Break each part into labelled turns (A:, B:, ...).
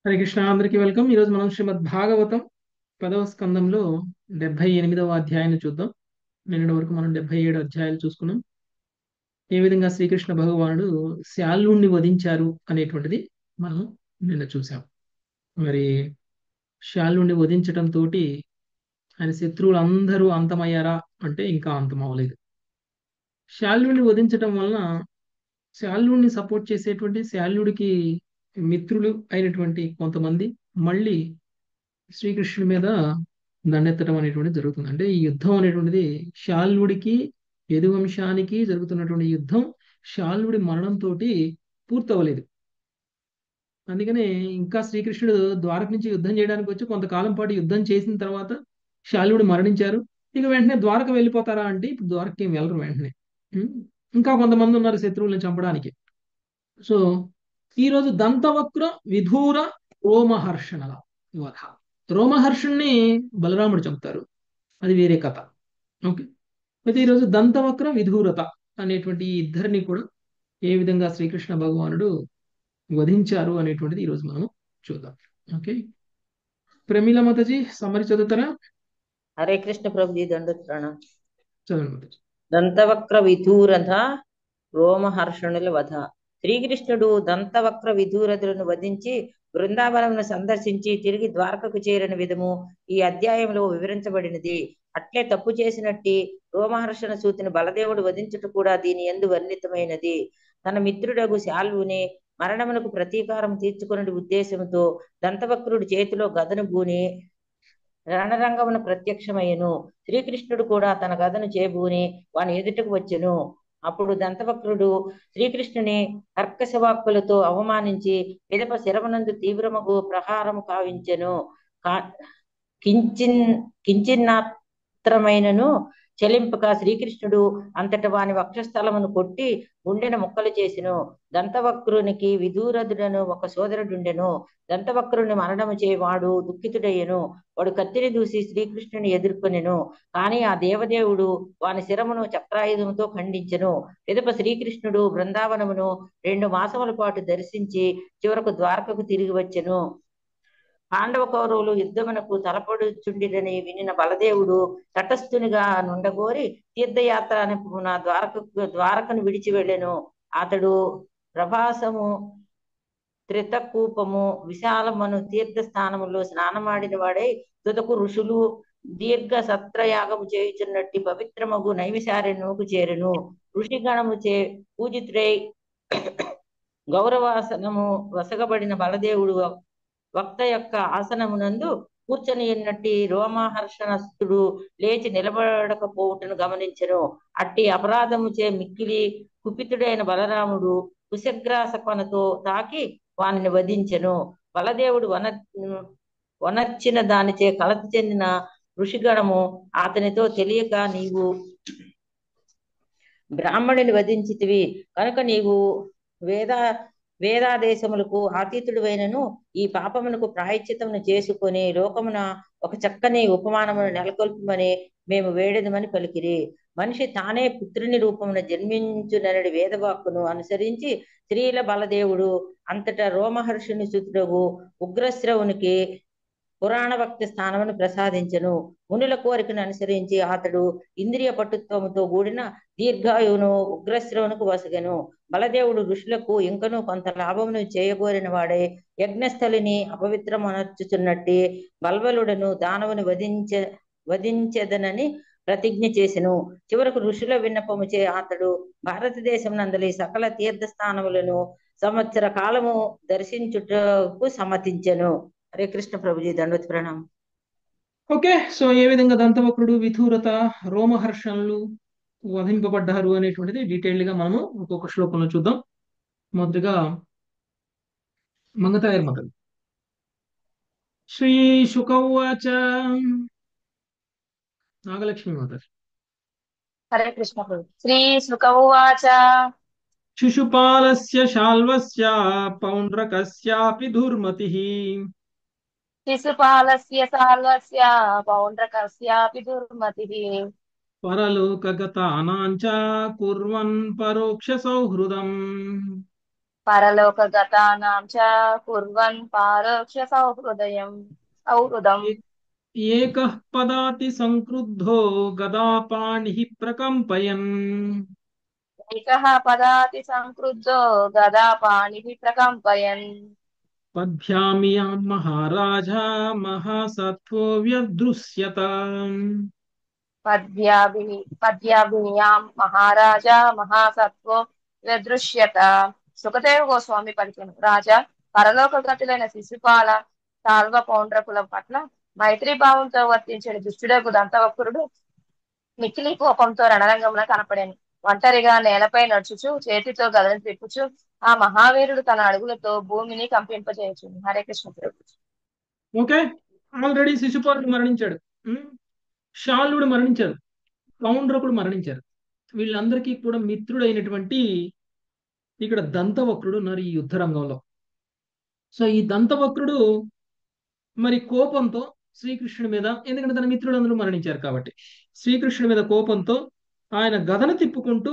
A: హరే కృష్ణ, అందరికీ వెల్కమ్. ఈరోజు మనం శ్రీమద్ భాగవతం 10వ స్కందంలో 78వ అధ్యాయాన్ని చూద్దాం. నిన్నటి వరకు మనం 77 అధ్యాయాలు చూసుకున్నాం. ఏ విధంగా శ్రీకృష్ణ భగవానుడు శాల్వుణ్ణి వధించారు అనేటువంటిది మనం నిన్న చూసాం. మరి శాల్వుణ్ణి వధించటం తోటి ఆయన శత్రువులు అందరూ అంతమయ్యారా అంటే ఇంకా అంతమవలేదు. శాల్వుణ్ణి వధించటం వలన శాల్వుణ్ణి సపోర్ట్ చేసేటువంటి శాల్వుడికి మిత్రులు అయినటువంటి కొంతమంది మళ్ళీ శ్రీకృష్ణుడి మీద దండెత్తడం అనేటువంటిది జరుగుతుంది. అంటే ఈ యుద్ధం అనేటువంటిది శాల్వుడికి యదువంశానికి జరుగుతున్నటువంటి యుద్ధం శాల్వుడి మరణంతో పూర్తవలేదు. అందుకనే ఇంకా శ్రీకృష్ణుడు ద్వారక నుంచి యుద్ధం చేయడానికి వచ్చి కొంతకాలం పాటు యుద్ధం చేసిన తర్వాత శాల్వుడు మరణించారు. ఇక వెంటనే ద్వారక వెళ్ళిపోతారా అంటే ఇప్పుడు ద్వారకకి ఏం వెళ్ళరు వెంటనే. ఉం? ఇంకా కొంతమంది ఉన్నారు శత్రువులను చంపడానికి. సో ఈరోజు దంతవక్ర విధూర రోమహర్షణల వధ. రోమహర్షుణ్ణి బలరాముడు చంపుతారు, అది వేరే కథ. ఓకే. అయితే ఈరోజు దంతవక్ర విధూరత అనేటువంటి ఈ ఇద్దరిని కూడా ఏ విధంగా శ్రీకృష్ణ భగవానుడు వధించారు అనేటువంటిది ఈరోజు మనం చూద్దాం. ఓకే. ప్రమీల మాతాజీ సమరి చదువుతారా?
B: హరే కృష్ణ ప్రభుజీ దండోత్ ప్రణాం.
A: చదవండి మాతాజీ.
B: దంతవక్ర విధూరథ రోమహర్షణుల వధ. శ్రీకృష్ణుడు దంతవక్ర విధూరథులను వధించి బృందావనమును సందర్శించి తిరిగి ద్వారకకు చేరిన విధము ఈ అధ్యాయంలో వివరించబడినది. అట్లే తప్పు చేసినట్టి రోమహర్షణ సూతిని బలదేవుడు వధించుట కూడా దీని యందు వర్ణితమైనది. తన మిత్రుడగు శాల్వుని మరణమునకు ప్రతీకారం తీర్చుకునే ఉద్దేశంతో దంతవక్రుడి చేతిలో గదను బూని రణరంగమున ప్రత్యక్షమయ్యను. శ్రీకృష్ణుడు కూడా తన గదను చేబూని వాని ఎదుటకు వచ్చెను. అప్పుడు దంతవక్రుడు శ్రీకృష్ణుని కర్కశవాక్కులతో అవమానించి పిదప శిరమునందు తీవ్రమగు ప్రహారము కావించెను. కించిన్నాత్రమైనను చెలింపక శ్రీకృష్ణుడు అంతట వాని వక్షస్థలమును కొట్టి గుండెన ముక్కలు చేసెను. దంతవక్రునికి విధూరథుడను ఒక సోదరుడుండెను. దంతవక్రుని మరణము చే వాడు దుఃఖితుడయ్యెను. వాడు కత్తిని దూసి శ్రీకృష్ణుని ఎదుర్కొనెను. కాని ఆ దేవదేవుడు వాని శిరమును చక్రాయుధముతో ఖండించెను. పిదప శ్రీకృష్ణుడు బృందావనమును 2 మాసముల పాటు దర్శించి చివరకు ద్వారకకు తిరిగి వచ్చెను. పాండవ కౌరవులు యుద్ధమునకు తలపడుచుండిరని వినిన బలదేవుడు తటస్థునిగా నుండగోరి తీర్థయాత్ర అనుకున్న ద్వారకను విడిచి వెళ్ళెను. అతడు ప్రభాసము త్రితకూపము విశాలమను తీర్థ స్థానములో స్నానమాడిన వాడై తుదకు ఋషులు దీర్ఘ సత్రయాగము చేయుచున్నట్టి పవిత్రమగు నైమిషారణ్యముకు చేరెను. ఋషిగణము చే పూజితుడై గౌరవాసనము వసగబడిన బలదేవుడు వక్త యొక్క ఆసనమునందు కూర్చొని ఉన్నట్టి రోమహర్షణస్తుడు లేచి నిలబడకపోవుటను గమనించెను. అట్టి అపరాధము చే మిక్కిలి కుపితుడైన బలరాముడు కుశగ్రాస కొనతో తాకి వానిని వధించెను. బలదేవుడు వనర్చిన దానిచే కలత చెందిన ఋషిగణము అతనితో తెలియక, నీవు బ్రాహ్మణుని వధించితివి కనుక నీవు వేదాదేశములకు అతీతుడివైనను ఈ పాపమునకు ప్రాయశ్చిత్తమును చేసుకొని లోకమున ఒక చక్కని ఉపమానమును నెలకొల్పమని మేము వేడెదమని పలికిరి. మనిషి తానే పుత్రుని రూపమున జన్మించునని వేదవాక్కును అనుసరించి శ్రీల బలదేవుడు అంతటా రోమహర్షుని సుతుడగు ఉగ్రశ్రవునికి పురాణ భక్తి స్థానమును ప్రసాదించెను. మునుల కోరికను అనుసరించి అతడు ఇంద్రియ పటుత్వముతో కూడిన దీర్ఘాయువును ఉగ్రశ్రవునకు వసగెను. బలదేవుడు ఋషులకు ఇంకనూ కొంత లాభమును చేయగోరిన వాడే యజ్ఞస్థలిని అపవిత్రమనర్చుచున్నట్టి బల్బలుడను దానవుని వధించెదనని ప్రతిజ్ఞ చేసెను. చివరకు ఋషుల విన్నపముచే అతడు భారతదేశం నందలి సకల తీర్థస్థానములను సంవత్సర కాలము దర్శించుటకు సమ్మతించెను. హరే కృష్ణ ప్రభుజీ దండోత్ ప్రణాం.
A: ఓకే. సో ఏ విధంగా దంతవక్రుడు విధూరత రోమహర్షణలు వధింపబడ్డారు అనేటువంటిది డీటెయిల్డ్ గా మనము ఒక్కొక్క శ్లోకంలో చూద్దాం. మొదటిగా మంగతాయర్ మతలు. శ్రీ శుకౌవాచ. నాగలక్ష్మి మాత.
C: హరే కృష్ణ ప్రభు. శ్రీ శుక ఉవాచ.
A: శిశుపాలస్య శాల్వస్య పౌండ్రకస్యాపి దుర్మతిః
C: శిశుపాలస్య సాల్వస్య పౌండ్రకస్యాపి దుర్మతిః
A: పరలోకగతానాం చ కుర్వన్ పరోక్ష సౌహృదం.
C: పరలోకగతానాం చ కుర్వన్ పారోక్ష సౌహృదం
A: ఏ- ఏకః పదాతి సంక్రుద్ధో గదాపాణిః ప్రకంపయన్
C: ఏకః పదాతి సంక్రుద్ధో గదా పాణిః ప్రకంపయన్
A: పద్భ్యామియాం మహారాజా మహాసత్వో వ్యదృశ్యత.
C: పద్యాభినియాం మహారాజా మహాసత్వో వ్యదృశ్యత. సుఖదేవ గోస్వామి పలికెను, రాజా, పరలోక గతులైన శిశుపాల తాల్వ పౌండ్రకులం పట్ల మైత్రీ భావంతో వర్తించిన దుష్టుడకు దంతవక్రుడు మిక్కిలి కోపంతో రణరంగమున కనపడాను. ఒంటరిగా నేలపై నడుచుచు చేతితో గదను తిప్పుచు ఆ మహావీరుడు తన అడుగులతో భూమిని కంపింపజేయచ్చు. హరే కృష్ణ ప్రభు.
A: ఓకే, ఆల్రెడీ శిశుపాలుడు మరణించాడు. ఉమ్, శాల్వుడు మరణించారు, పౌండ్రకుడు మరణించారు. వీళ్ళందరికీ కూడా మిత్రుడైనటువంటి ఇక్కడ దంతవక్రుడు ఉన్నారు ఈ యుద్ధ రంగంలో. సో ఈ దంతవక్రుడు మరి కోపంతో శ్రీకృష్ణుడి మీద, ఎందుకంటే తన మిత్రులందరూ మరణించారు కాబట్టి, శ్రీకృష్ణుడి మీద కోపంతో ఆయన గదను తిప్పుకుంటూ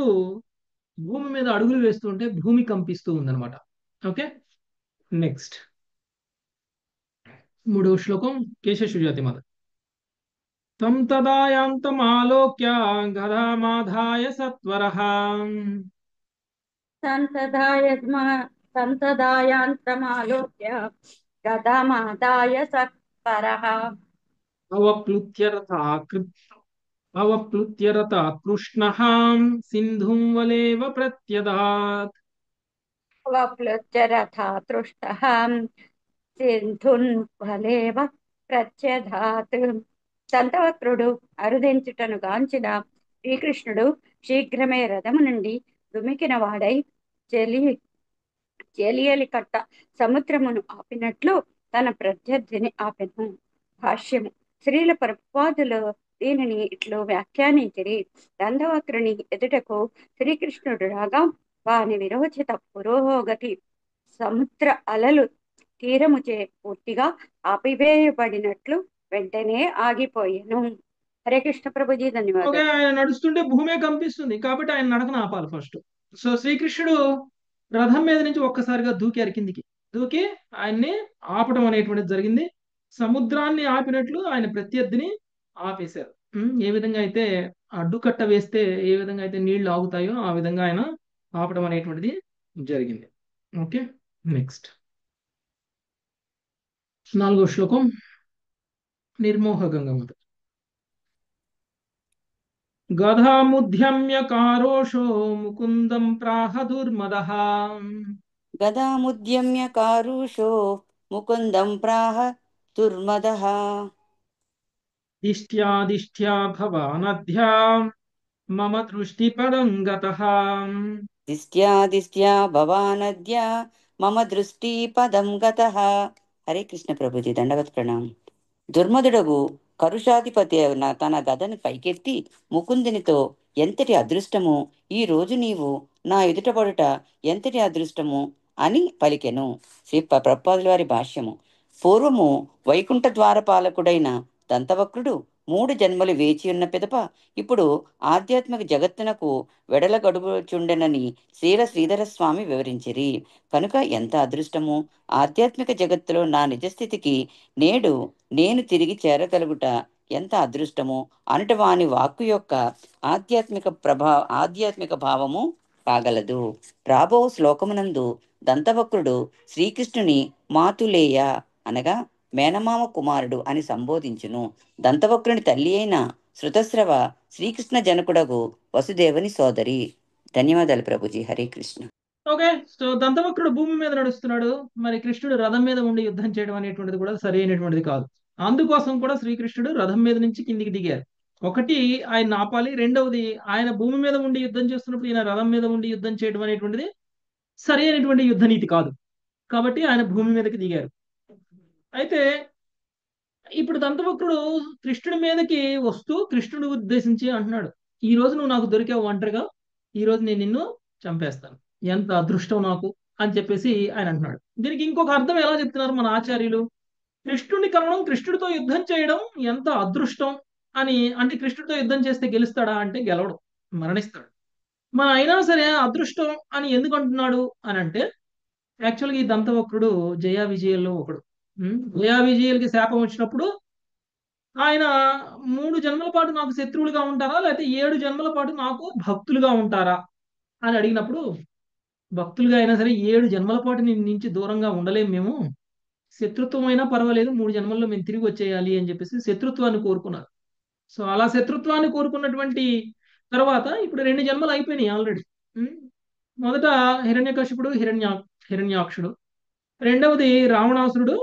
A: భూమి మీద అడుగులు వేస్తూ ఉంటే భూమి కంపిస్తూ ఉందన్నమాట. ఓకే, నెక్స్ట్ మూడవ శ్లోకం కేశశుజాతి మాత. తం తదాయాంతమాలోక్య గదామాధాయ సత్వరః
D: సంతదాయాంతమాలోక్య గదామాదాయ సత్పరః
A: అవప్లుత్యరథా కృష్ణః సింధుం వలేవ ప్రత్యదాత్.
D: వప్లుత్యరథా తృష్టః సింధున్ వలేవ ప్రత్యధాత్. దంతవక్రుడు అరుదించుటను గాంచిన శ్రీకృష్ణుడు శీఘ్రమే రథము నుండి దుమికిన వాడై చెలియలి కట్ట సముద్రమును ఆపినట్లు తన ప్రత్యర్థిని ఆపెను. భాష్యము. శ్రీల ప్రభుపాదులు దీనిని ఇట్లు వ్యాఖ్యానించిరి. దంతవక్రుని ఎదుటకు శ్రీకృష్ణుడు రాగా వాని విరోచిత పురోగతి సముద్ర అలలు తీరముచే పూర్తిగా ఆపివేయబడినట్లు వెంటనే ఆగిపోయాను. హరే కృష్ణ ప్రభుజీ,
A: ఓకే,
D: ధన్యవాదాలు.
A: ఆయన నడుస్తుంటే భూమే కంపిస్తుంది కాబట్టి ఆయన నడకను ఆపాలి ఫస్ట్. సో శ్రీకృష్ణుడు రథం మీద నుంచి ఒక్కసారిగా దూకారు కిందికి. దూకి ఆయన్ని ఆపడం అనేటువంటిది జరిగింది. సముద్రాన్ని ఆపినట్లు ఆయన ప్రత్యర్థిని ఆపేశారు. ఏ విధంగా అయితే అడ్డుకట్ట వేస్తే ఏ విధంగా అయితే నీళ్లు ఆగుతాయో ఆ విధంగా ఆయన ఆపడం అనేటువంటిది జరిగింది. ఓకే, నెక్స్ట్ నాలుగో శ్లోకం నిర్మోహ గంగమత. గధాముద్యమ్య కారోషో ముకుందం ప్రాహ దుర్మదః
E: గదాముద్యమ్య కారుషో ముకుందం ప్రాహ దుర్మదః
A: దిష్ట్యా భవానధ్యా మమ దృష్టిపదం గతః.
E: దిష్ట్యా భవానద్య మమ దృష్టి పదం గతః. హరే కృష్ణ ప్రభుజీ, దండవత్ ప్రణామం. దుర్మదుడగు కరుషాధిపతి అయిన తన గదను పైకెత్తి ముకుందునితో, ఎంతటి అదృష్టము, ఈ రోజు నీవు నా ఎదుటపడుట ఎంతటి అదృష్టము అని పలికెను. శ్రీ ప్రభుపాదుల వారి భాష్యము. పూర్వము వైకుంఠ ద్వారపాలకుడైన దంతవక్రుడు 3 జన్మలు వేచియున్న పిదప ఇప్పుడు ఆధ్యాత్మిక జగత్తునకు వెడల గడుపుచుండెనని శ్రీల శ్రీధర స్వామి వివరించిరి. కనుక ఎంత అదృష్టము! ఆధ్యాత్మిక జగత్తులో నా నిజస్థితికి నేడు నేను తిరిగి చేరగలుగుట ఎంత అదృష్టము అనుట వాని వాక్కు యొక్క ఆధ్యాత్మిక భావము కాగలదు. రాబో శ్లోకమునందు దంతవక్రుడు శ్రీకృష్ణుని మాతులేయ అనగా మేనమామ కుమారుడు అని సంబోధించును. దంతవక్రుని తల్లి అయిన శృతస్రవ శ్రీకృష్ణ జనకుడగు వసుదేవుని సోదరి. ధన్యవాదాలు ప్రభుజీ. హరే కృష్ణ.
A: ఓకే, సో దంతవక్రుడు భూమి మీద నడుస్తున్నాడు. మరి కృష్ణుడు రథం మీద ఉండి యుద్ధం చేయడం అనేటువంటిది కూడా సరి అయినటువంటిది కాదు. అందుకోసం కూడా శ్రీకృష్ణుడు రథం మీద నుంచి కిందికి దిగారు. ఒకటి ఆయన ఆపాలి, రెండవది ఆయన భూమి మీద ఉండి యుద్ధం చేస్తున్నప్పుడు ఈయన రథం మీద ఉండి యుద్ధం చేయడం అనేటువంటిది సరి అయినటువంటి యుద్ధ నీతి కాదు. కాబట్టి ఆయన భూమి మీదకి దిగారు. అయితే ఇప్పుడు దంతవక్రుడు కృష్ణుడి మీదకి వస్తూ కృష్ణుడు ఉద్దేశించి అంటున్నాడు, ఈ రోజు నువ్వు నాకు దొరికావు ఒంటరిగా, ఈ రోజు నేను నిన్ను చంపేస్తాను, ఎంత అదృష్టం నాకు అని చెప్పేసి ఆయన అంటున్నాడు. దీనికి ఇంకొక అర్థం ఎలా చెప్తున్నారు మన ఆచార్యులు, కృష్ణుడిని కలవడం, కృష్ణుడితో యుద్ధం చేయడం ఎంత అదృష్టం అని. అంటే కృష్ణుడితో యుద్ధం చేస్తే గెలుస్తాడా అంటే గెలవడం, మరణిస్తాడు. మన అయినా సరే అదృష్టం అని ఎందుకు అంటున్నాడు అని అంటే, యాక్చువల్గా ఈ దంతవక్రుడు జయా విజయాల్లో ఒకడు. జయా విజయాలకి శాపం వచ్చినప్పుడు ఆయన 3 జన్మల పాటు నాకు శత్రువులుగా ఉంటారా, లేకపోతే 7 జన్మల పాటు నాకు భక్తులుగా ఉంటారా అని అడిగినప్పుడు, భక్తులుగా అయినా సరే 7 జన్మల పాటు నీ నుంచి దూరంగా ఉండలేము మేము, శత్రుత్వం అయినా పర్వాలేదు 3 జన్మల్లో మేము తిరిగి వచ్చేయాలి అని చెప్పేసి శత్రుత్వాన్ని కోరుకున్నారు. సో అలా శత్రుత్వాన్ని కోరుకున్నటువంటి తర్వాత ఇప్పుడు 2 జన్మలు అయిపోయినాయి ఆల్రెడీ. మొదట హిరణ్యకశిపుడు, హిరణ్యాక్షుడు, రెండవది రావణాసురుడు,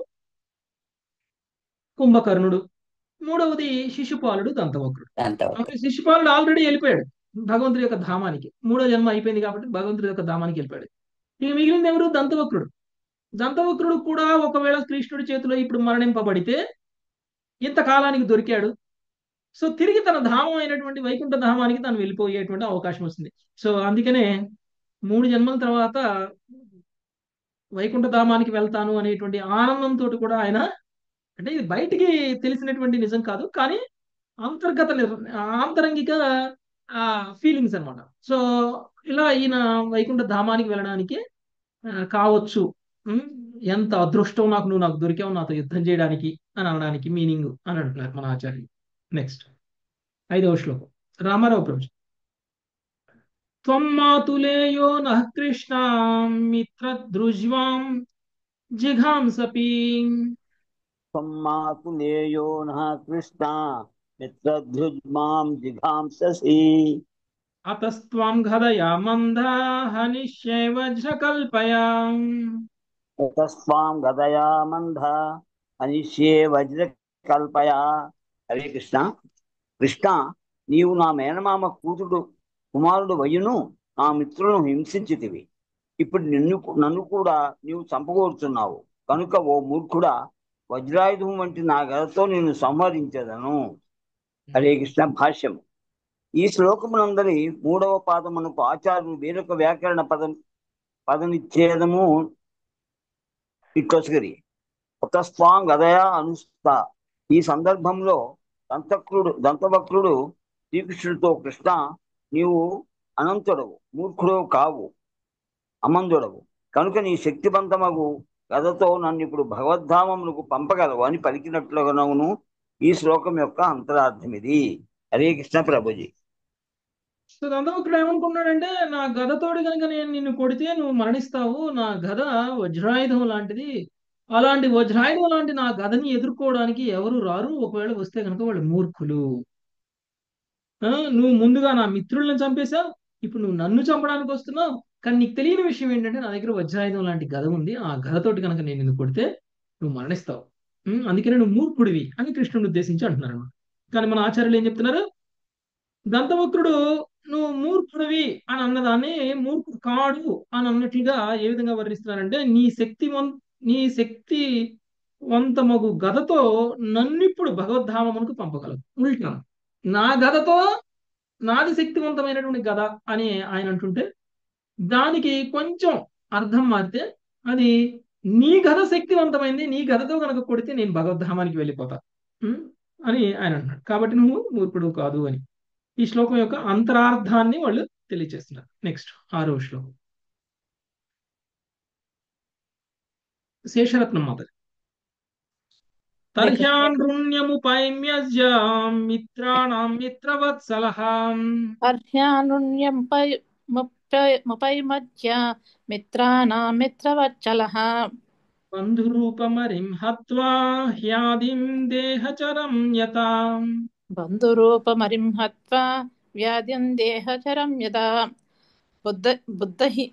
A: కుంభకర్ణుడు, మూడవది శిశుపాలుడు, దంతవక్రుడు.
E: అంతవరకు
A: శిశుపాలుడు ఆల్రెడీ వెళ్ళిపోయాడు భగవంతుడి యొక్క ధామానికి, 3వ జన్మ అయిపోయింది కాబట్టి భగవంతుడి యొక్క ధామానికి వెళ్ళిపోయాడు. ఇక మిగిలింది ఎవరు? దంతవక్రుడు. దంతవక్రుడు కూడా ఒకవేళ కృష్ణుడి చేతిలో ఇప్పుడు మరణింపబడితే ఇంతకాలానికి దొరికాడు. సో తిరిగి తన ధామం అయినటువంటి వైకుంఠ ధామానికి తను వెళ్ళిపోయేటువంటి అవకాశం వస్తుంది. సో అందుకనే 3 జన్మల తర్వాత వైకుంఠ ధామానికి వెళ్తాను అనేటువంటి ఆనందంతో కూడా ఆయన, అంటే ఇది బయటికి తెలిసినటువంటి నిజం కాదు, కానీ అంతర్గత ఆంతరంగిక ఫీలింగ్స్ అన్నమాట. సో ఇలా ఈయన వైకుంఠ ధామానికి వెళ్ళడానికి కావచ్చు. ఎంత అదృష్టం నాకు, నువ్వు నాకు దొరికావు నాతో యుద్ధం చేయడానికి అని అనడానికి మీనింగ్ అని అంటున్నారు మన ఆచార్యులు. నెక్స్ట్ 5వ శ్లోకం రామారావు ప్రభు. త్వం మాతులేయో నః కృష్ణ మిత్రద్రుజ్వాం జిఘాంసపి
F: మాతులేయో నః కృష్ణ మిత్రధృజ్మాం జిఘాంససి
A: అతస్త్వం ఘదయా మందా హనిష్యే వజ్రకల్పయా.
F: తస్వాం గదయా మంధ అనిష్యే వజ్ర కల్పయా. హరే కృష్ణ. కృష్ణ, నీవు నా మేనమామ కుమారుడు వయ్యును నా మిత్రులను హింసించితివి. ఇప్పుడు నన్ను కూడా నీవు చంపగోరుతున్నావు కనుక ఓ మూర్ఖుడా, వజ్రాయుధం వంటి నా గదతో నేను సంహరించదను. హరే కృష్ణ. భాష్యం. ఈ శ్లోకమునందరి 3వ పాదమునకు ఆచార్యులు వేరొక వ్యాకరణ పదనిచ్ఛేదము ఇట్లొసగిరి ఉతస్వాం గదయా అనుస్తా. ఈ సందర్భంలో దంతవక్రుడు శ్రీకృష్ణుడితో, కృష్ణ, నీవు అనంతుడవు, మూర్ఖుడవు కావు, అమందుడవు కనుక నీ శక్తివంతమగు గదతో నన్ను ఇప్పుడు భగవద్ధామమునకు పంపగలవు అని పలికినట్లుగాను ఈ శ్లోకం యొక్క అంతరార్థం ఇది. హరే కృష్ణ ప్రభుజీ.
A: సో దంతవక్రుడు ఏమనుకున్నాడంటే, నా గదతోటి కనుక నేను నిన్ను కొడితే నువ్వు మరణిస్తావు, నా గద వజ్రాయుధం లాంటిది, అలాంటి వజ్రాయుధం లాంటి నా గదని ఎదుర్కోవడానికి ఎవరు రారు, ఒకవేళ వస్తే కనుక వాళ్ళు మూర్ఖులు. నువ్వు ముందుగా నా మిత్రులను చంపేశావు, ఇప్పుడు నువ్వు నన్ను చంపడానికి వస్తున్నావు, కానీ నీకు తెలియని విషయం ఏంటంటే నా దగ్గర వజ్రాయుధం లాంటి గద ఉంది, ఆ గదతోటి కనుక నేను నిన్ను కొడితే నువ్వు మరణిస్తావు, అందుకనే నువ్వు మూర్ఖుడివి అని కృష్ణుని ఉద్దేశించి అంటున్నారు అన్నమాట. కానీ మన ఆచార్యులు ఏం చెప్తున్నారు, దంతవక్రుడు నువ్వు మూర్ఖుడివి అని అన్నదాన్ని మూర్ఖుడు కాడు అని అన్నట్లుగా ఏ విధంగా వర్ణిస్తున్నారంటే, నీ శక్తివంతమగు గదతో నన్నిప్పుడు భగవద్ధామమునకు పంపగలవు. ఉల్టా నా గదతో, నాది శక్తివంతమైనటువంటి గద అని ఆయన అంటుంటే, దానికి కొంచెం అర్థం మారితే అది నీ గద శక్తివంతమైంది, నీ గదతో కనుక కొడితే నేను భగవద్ధామానికి వెళ్ళిపోతా అని ఆయన అంటున్నాడు. కాబట్టి నువ్వు మూర్ఖుడు కాదు అని ఈ శ్లోకం యొక్క అంతరార్థాన్ని వాళ్ళు తెలియజేస్తున్నారు. నెక్స్ట్ 6వ శ్లోకం శేషరత్నం మాత. తర్హ్యానృణ్యముపైమ్యజ్య మిత్రాణం మిత్రవత్సలహాం.
G: ముపైమధ్య మిత్రాణాం మిత్రవత్సలః.
A: బంధురూపమరిం హత్వా హ్యాదిం దేహచరం యతాం.
G: బంధురూపమరిం హత్వా వ్యాధిం దేహచరం యదా.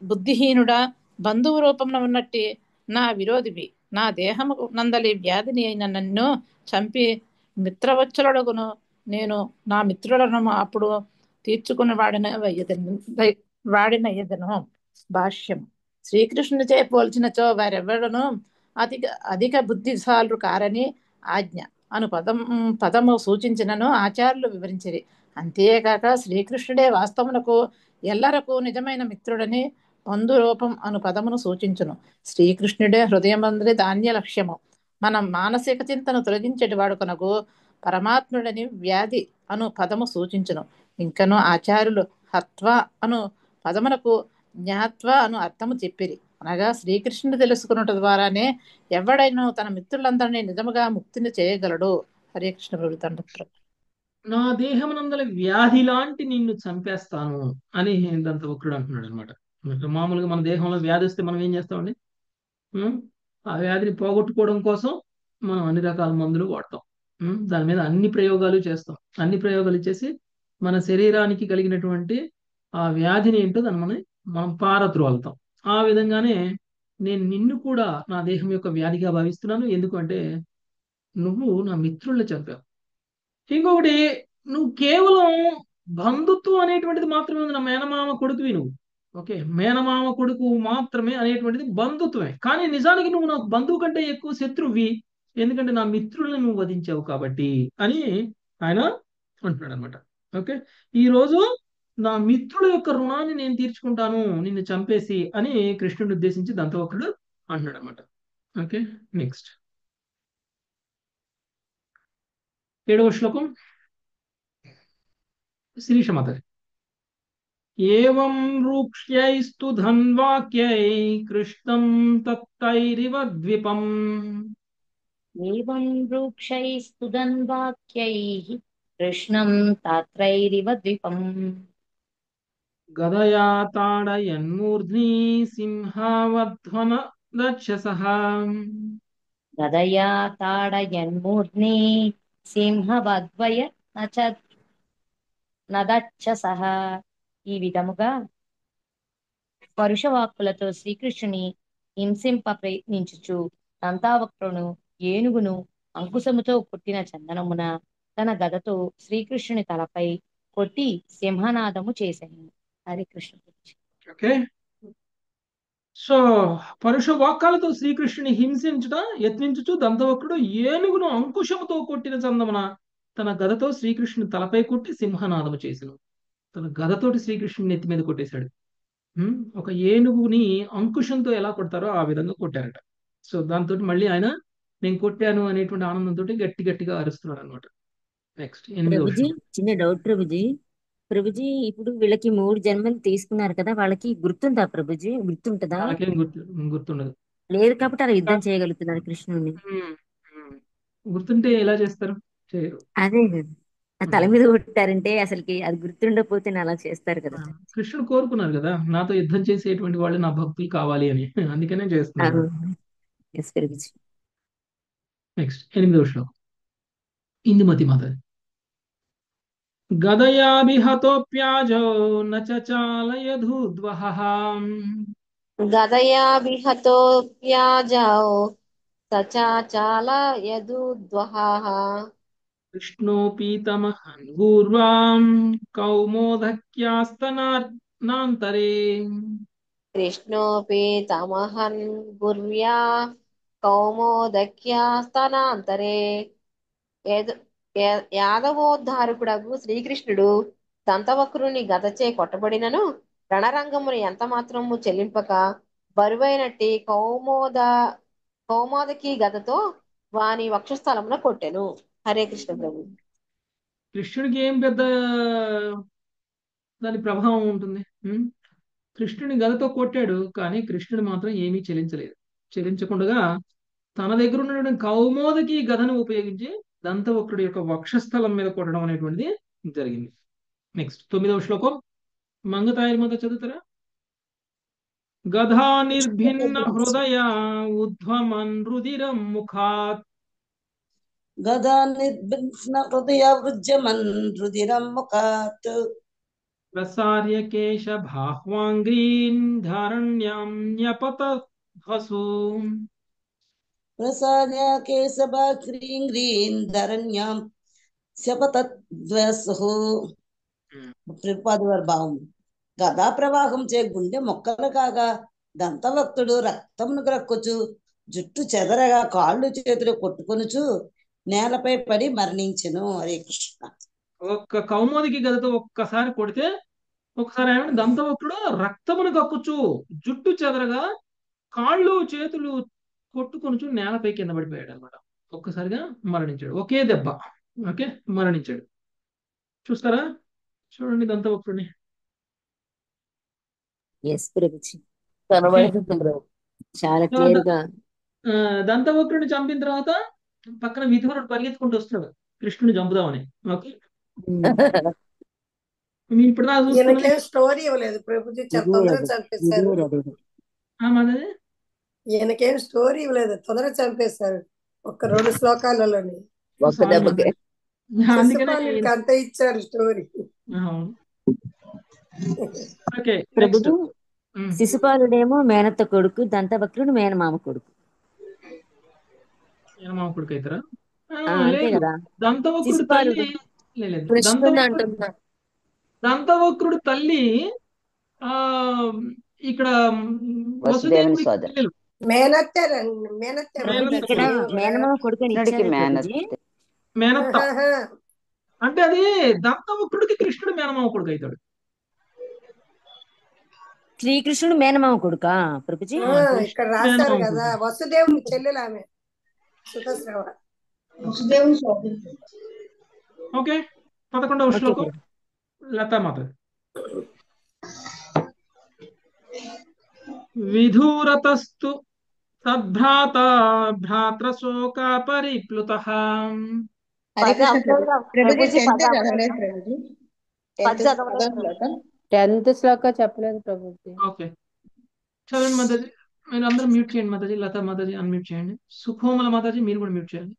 G: బుద్ధిహీనుడా, బంధువు రూపంలో ఉన్నట్టి నా విరోధివి, నా దేహము నందలి వ్యాధిని అయిన నన్ను చంపి మిత్రవత్సలుడగును నేను నా మిత్రులను అప్పుడు తీర్చుకుని వాడినయ్యదను. భాష్యం. శ్రీకృష్ణునిచే పోల్చినచో వారెవ్వడను అధిక బుద్ధిశాలు కారని ఆజ్ఞ అను పదము సూచించినను ఆచార్యులు వివరించిరి. అంతేకాక శ్రీకృష్ణుడే వాస్తవమునకు ఎల్లరకు నిజమైన మిత్రుడని బంధురూపం అను పదమును సూచించును. శ్రీకృష్ణుడే హృదయమందరి ధాన్య లక్ష్యము. మనం మానసిక చింతను తొలగించేటి వాడు కొనకు పరమాత్ముడని వ్యాధి అను పదము సూచించును. ఇంకను ఆచార్యులు హత్వ అను పదమునకు జ్ఞాత్వ అను అర్థము చెప్పిరి. అనగా శ్రీకృష్ణుడు తెలుసుకున్నట ద్వారానే ఎవడైనా తన మిత్రులందరినీ నిజముగా ముక్తిని చేయగలడు. హరే కృష్ణ ప్రభు తండ్రి.
A: నా దేహమునందల వ్యాధి లాంటి నిన్ను చంపేస్తాను అని దంతవక్రుడు అంటున్నాడు అనమాట. మామూలుగా మన దేహంలో వ్యాధి వస్తే మనం ఏం చేస్తామండి? ఉం? ఆ వ్యాధిని పోగొట్టుకోవడం కోసం మనం అన్ని రకాల మందులు వాడతాం. దాని మీద అన్ని ప్రయోగాలు చేస్తాం. అన్ని ప్రయోగాలు చేసి మన శరీరానికి కలిగినటువంటి ఆ వ్యాధిని ఏంటో దాన్ని మనం పారద్రోలుతాం. ఆ విధంగానే నేను నిన్ను కూడా నా దేహం యొక్క వ్యాధిగా భావిస్తున్నాను. ఎందుకంటే నువ్వు నా మిత్రుల్ని చంపావు. ఇంకొకటి, నువ్వు కేవలం బంధుత్వం అనేటువంటిది మాత్రమే ఉంది. నా మేనమామ కొడుకువి నువ్వు. ఓకే, మేనమామ కొడుకు మాత్రమే అనేటువంటిది బంధుత్వమే. కానీ నిజానికి నువ్వు నాకు బంధువు కంటే ఎక్కువ శత్రువి. ఎందుకంటే నా మిత్రుల్ని నువ్వు వధించావు కాబట్టి అని ఆయన అంటున్నాడు అనమాట. ఓకే, ఈ రోజు నా మిత్రుల యొక్క రుణాన్ని నేను తీర్చుకుంటాను నిన్ను చంపేసి అని కృష్ణుడిని ఉద్దేశించి దంతవక్రుడు అంటున్నాడు అనమాట. ఓకే, నెక్స్ట్ 7వ శ్లోకం శిరీషమాత. ఏవం రూక్ష్యైస్తు ధన్వాక్యై కృష్ణం తత్తైరివ ద్విపం
B: ఏవం వృక్షైస్తుదన్ వాక్యైః కృష్ణం తాత్రైరివ ద్విపం
A: గదయా తాడయన్మూర్ధ్ని సింహావధ్వన దక్షసః
B: గదయా తాడయన్మూర్ధ్ని సింహవద్వయ నదచ్చసః. ఈ విధముగా పరుషవాక్కులతో శ్రీకృష్ణుని హింసింప ప్రయత్నించుచు దంతావక్రును ఏనుగును అంకుశముతో కొట్టిన చందనమున తన గదతో శ్రీకృష్ణుని తలపై కొట్టి సింహనాదము చేశాను. హరే కృష్ణ.
A: ఓకే, సో పరుష వాక్కాలతో శ్రీకృష్ణుని హింసించుట యత్నించుచు దంతవక్రుడు ఏనుగును అంకుశముతో కొట్టిన చందమున తన గదతో శ్రీకృష్ణుని తలపై కొట్టి సింహనాదము చేసెను. తన గదతోటి శ్రీకృష్ణుని నెత్తి మీద కొట్టేశాడు. ఒక ఏనుగుని అంకుశంతో ఎలా కొడతారో ఆ విధంగా కొట్టారట. సో దాంతో మళ్ళీ ఆయన నేను కొట్టాను అనేటువంటి ఆనందంతో గట్టి గట్టిగా అరుస్తున్నాడు అనమాట. నెక్స్ట్ 8వ
H: ప్రభుజీ,
A: శ్లోకం.
H: చిన్న డౌట్ ప్రభుజీ. ప్రభుజీ, ఇప్పుడు వీళ్ళకి 3 జన్మలు తీసుకున్నారు కదా, వాళ్ళకి గుర్తుందా ప్రభుజీ? గుర్తుంటదా?
A: వాళ్ళకేం గుర్తుండదు.
H: లేదు కాబట్టి అలా యుద్ధం చేయగలుగుతున్నారు కృష్ణుని.
A: ఉమ్, ఉమ్. గుర్తుంటే ఎలా చేస్తారు? చేయరు.
H: అదే కదా, ఆ తల మీద కొట్టారంటే అసలుకి అది గుర్తుండకపోతే అలా చేస్తారు కదా.
A: కృష్ణుడు కోరుకున్నారు కదా, నాతో యుద్ధం చేసేటువంటి వాళ్ళు నా భక్తులు కావాలి అని. అందుకనే చేస్తున్నారు.
H: ఎస్ ప్రభుజీ.
A: నెక్స్ట్ 8వ శ్లోకం. ఇందుమతి మాత. గదయాభిహతోప్యాజో నచాలయధూద్వహ
C: గదయా విహతోప్యాజౌ సచాచాలయదుద్వహః
A: కృష్ణోపీతమహన్గూర్వాం కౌమోదక్యాస్తనాంతరే
C: కృష్ణోపేతమహన్ గుర్వ్యా కౌమోదక్యాస్తనాంతరే. యాదవోద్ధారకుడగు శ్రీకృష్ణుడు దంతవక్రుని గదచే కొట్టబడినను రణరంగమును ఎంత మాత్రము చెల్లింపక బరువైనట్టి కౌమోదకి గదతో వాని వక్షస్థలమున కొట్టెను. హరే కృష్ణ ప్రభు.
A: కృష్ణుడికి ఏం పెద్ద దాని ప్రభావం ఉంటుంది? కృష్ణుని గదతో కొట్టాడు, కానీ కృష్ణుడు మాత్రం ఏమీ చెల్లించకుండా తన దగ్గర ఉన్నటువంటి కౌమోదకి గదను ఉపయోగించి దంతవక్రుడి యొక్క వక్షస్థలం మీద కొట్టడం అనేటువంటిది జరిగింది. నెక్స్ట్ 9వ శ్లోకం. మంగతాయర్ మాత చదువుతారా? గధా నిర్భిన్న హృదయ ఉద్ధ్వమన్ రుదిరం ముఖాత్
I: గదా నిర్భిన్న హృదయ వృజ్యమన్ రుదిరం ముఖాత్
A: ప్రసార్య కేశ బాహ్వాంగ్రీన్ ధారణ్యాం న్యపతధ్వసు
I: ప్రసార్య కేశభాగ్రీం ధరణ్యాం శపతద్వసు. త్రిపాది వారి భావం. గదా ప్రవాహం చే గుండె మొక్కలు కాగా దంతభక్తుడు రక్తమును గ్రక్కుచు జుట్టు చెదరగా కాళ్ళు చేతులు కొట్టుకొనుచు నేలపై పడి మరణించెను. హరే కృష్ణ.
A: ఒక్క కౌమోదికి గదతో ఒక్కసారి కొడితే ఒకసారి ఏమైనా దంతవక్రుడు రక్తమును కక్కుచు జుట్టు చెదరగా కాళ్ళు చేతులు కొట్టుకొనుచు నేలపై కింద పడిపోయాడు అనమాట. ఒక్కసారిగా మరణించాడు. ఒకే దెబ్బ. ఓకే, మరణించాడు. చూస్తారా? చూడండి దంతవక్రుడిని.
H: ఎస్ ప్రభుజీ.
A: ఓకే,
H: చాలా
A: సో
H: క్లియర్ గా.
A: దంతవక్రుడిని చంపిన తర్వాత పక్కన విధురుడు పరిగెత్తుకుంటూ వస్తున్నాడు కృష్ణుని చంపుదామని. ఓకే, మీరు ఇప్పుడు దాకా చూస్తున్నది
J: ఈయనకేం స్టోరీ ఇవ్వలేదు ప్రభుజీ, చాలా తొందరగా చంపేశారు.
A: మాధవి.
J: ఈయనకేం స్టోరీ ఇవ్వలేదు, తొందరగా చంపేశారు ఒక్క 2 శ్లోకాలలోని.
H: ఒక్క
A: సారీ
H: దెబ్బకే.
A: మాధవి, అందుకనే
J: శిశుపాలుడికి అంత ఇచ్చారు స్టోరీ.
A: అవును. Okay, next.
H: ప్రభుజీ శిశుపాలుడేమో మేనత్త కొడుకు, దంతవక్రుడు మేనమామ కొడుకు.
A: మామ కొడుకు అవుతారా?
H: అంతే
A: లేదు,
H: కదా.
A: దంతవక్రుడు
H: శిశుపాలుడు
A: తల్లి లేదు,
G: కృష్ణుని అంటున్నా.
A: దంతవక్రుడు తల్లి ఆ ఇక్కడ
E: వసుదేవుని
A: వసుదేవుడికి
E: సోదరు.
A: చెల్లెలు.
J: మేనత్తే
A: మేనత్త
H: ఇక్కడ మేనమామ కొడుకు అని
E: కృష్ణుడికి
H: ఇచ్చారు
E: మేనత్
H: ప్రభుజీ.
A: మేనత్త అంటే అది దంతవక్రుడికి కృష్ణుడు మేనమామ కొడుకు అవుతాడు.
H: శ్రీకృష్ణుడు మేనమామ కొడుకా ప్రభుజీ?
J: ఇక్కడ రాశారు కదా, వసుదేవుని చెల్లెలు ఆమె, సుతశ్రవ.
A: ఓకే, 11వ శ్లోకం లతామాత. విధూరతస్తు తద్భ్రాత భ్రాతృశోక పరిప్లుతః.
K: ప్రభుజీ 10th శ్లోక చెప్పలేదు ప్రభుజీ.
A: ఓకే, చదవండి మాతాజీ. మీరు అందరూ మ్యూట్ చేయండి మాతాజీ. లతా మాతాజీ అన్మ్యూట్ చేయండి. సుఖోమల మాతాజీ మీరు కూడా మ్యూట్ చేయండి.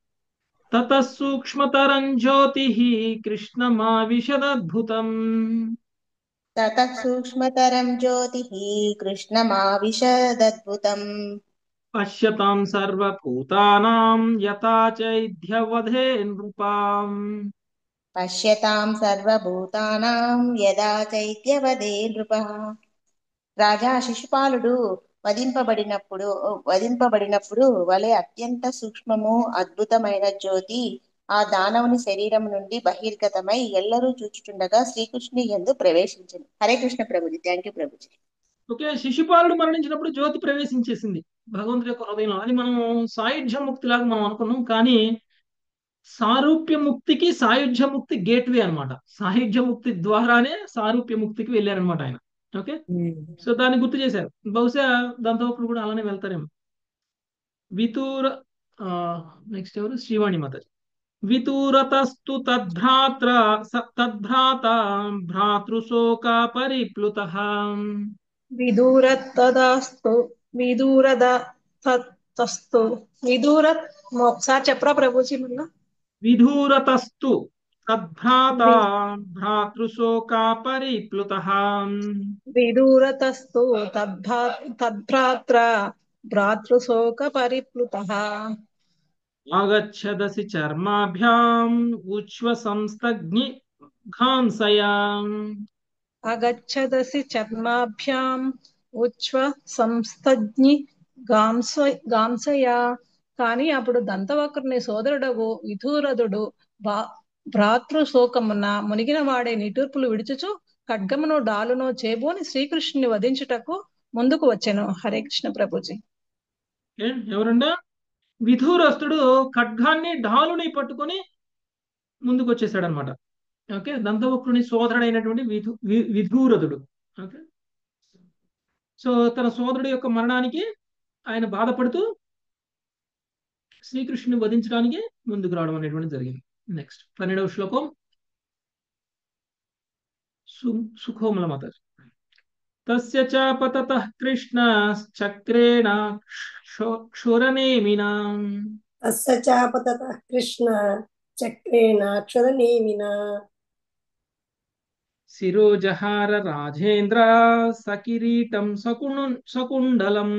A: తతః సూక్ష్మతరం జ్యోతి కృష్ణమావిశదద్భుతం.
L: తతః సూక్ష్మతరం జ్యోతిః కృష్ణమావిశదద్భుతం.
A: పశ్యతాం సర్వభూతానాం యథా చైద్యవధే నృపాం.
L: పశ్యతాం సర్వభూతానాం యదా చైత్యవదే నృపః. రాజా శిశుపాలుడు వధింపబడినప్పుడు వలె అత్యంత సూక్ష్మము అద్భుతమైన జ్యోతి ఆ దానవుని శరీరం నుండి బహిర్గతమై ఎల్లరూ చూచుచుండగా శ్రీకృష్ణుని యందు ప్రవేశించింది. Hare Krishna Prabhuji. Thank you Prabhuji.
A: Okay, శిశుపాలుడు మరణించినప్పుడు జ్యోతి ప్రవేశించేసింది భగవంతుడి యొక్క హృదయంలో. అది మనం సాయుధ్య ముక్తి లాగా మనం అనుకున్నాం, కానీ సారూప్య ముక్తికి సాయుధ్య ముక్తి గేట్వే అన్నమాట. సాయుధ్య ముక్తి ద్వారానే సారూప్య ముక్తికి వెళ్ళారనమాట ఆయన. ఓకే, సో దాన్ని గుర్తు చేశారు. బహుశా దంతవక్రుడు కూడా అలానే వెళ్తారేమో. వితూర నెక్స్ట్ ఎవరు? శ్రీవాణి మాతాజీ. వితూరతస్తు తద్భ్రాత భ్రాతృశోక పరిప్లుతః.
G: విదూరత్ ఒకసారి చెప్పరా ప్రభుజీ మళ్ళా?
A: విధూరతస్తు తద్భ్రాత భ్రాతృశోక పరిప్లుతః.
G: విదూరతస్తు తద్భ్రాత్ర భ్రాతృశోక పరిప్లుతః.
A: ఆగచ్చదసి చర్మాభ్యాం ఉచ్ఛ్వసంస్తగ్ని ఘాంసయా.
G: అగచ్చదసి చర్మాభ్యాం ఉచ్ఛ్వ సంస్థజ్ఞి గాంసయా. కాని అప్పుడు దంతవక్రుని సోదరుడగు విధూరదుడు భ్రాతృశోకమున మునిగిన వాడే నిటూర్పులు విడుచుచు ఖడ్గమును డాలును చేబూని శ్రీకృష్ణుని వధించుటకు ముందుకు వచ్చెను. హరే కృష్ణ ప్రభుజీ.
A: ఎవరండా? విధూరస్తుడు ఖడ్గాన్ని ఢాలుని పట్టుకొని ముందుకు వచ్చేసాడు అనమాట. ఓకే, దంతవక్రుని సోదరుడైనటువంటి విధూరదుడు. ఓకే, సో తన సోదరుడు యొక్క మరణానికి ఆయన బాధపడుతూ శ్రీకృష్ణుని వధించడానికి ముందుకు రావడం అనేటువంటి జరిగింది. నెక్స్ట్ 12వ శ్లోకం సుఖోమల మాతాజీ. తస్య చాపతతః కృష్ణ చక్రేణ క్షురనేమినా.
J: తస్య చాపతతః కృష్ణ చక్రేణ క్షురనేమినా.
A: శిరోజహార రాజేంద్ర సకిరీటం సకుండలం.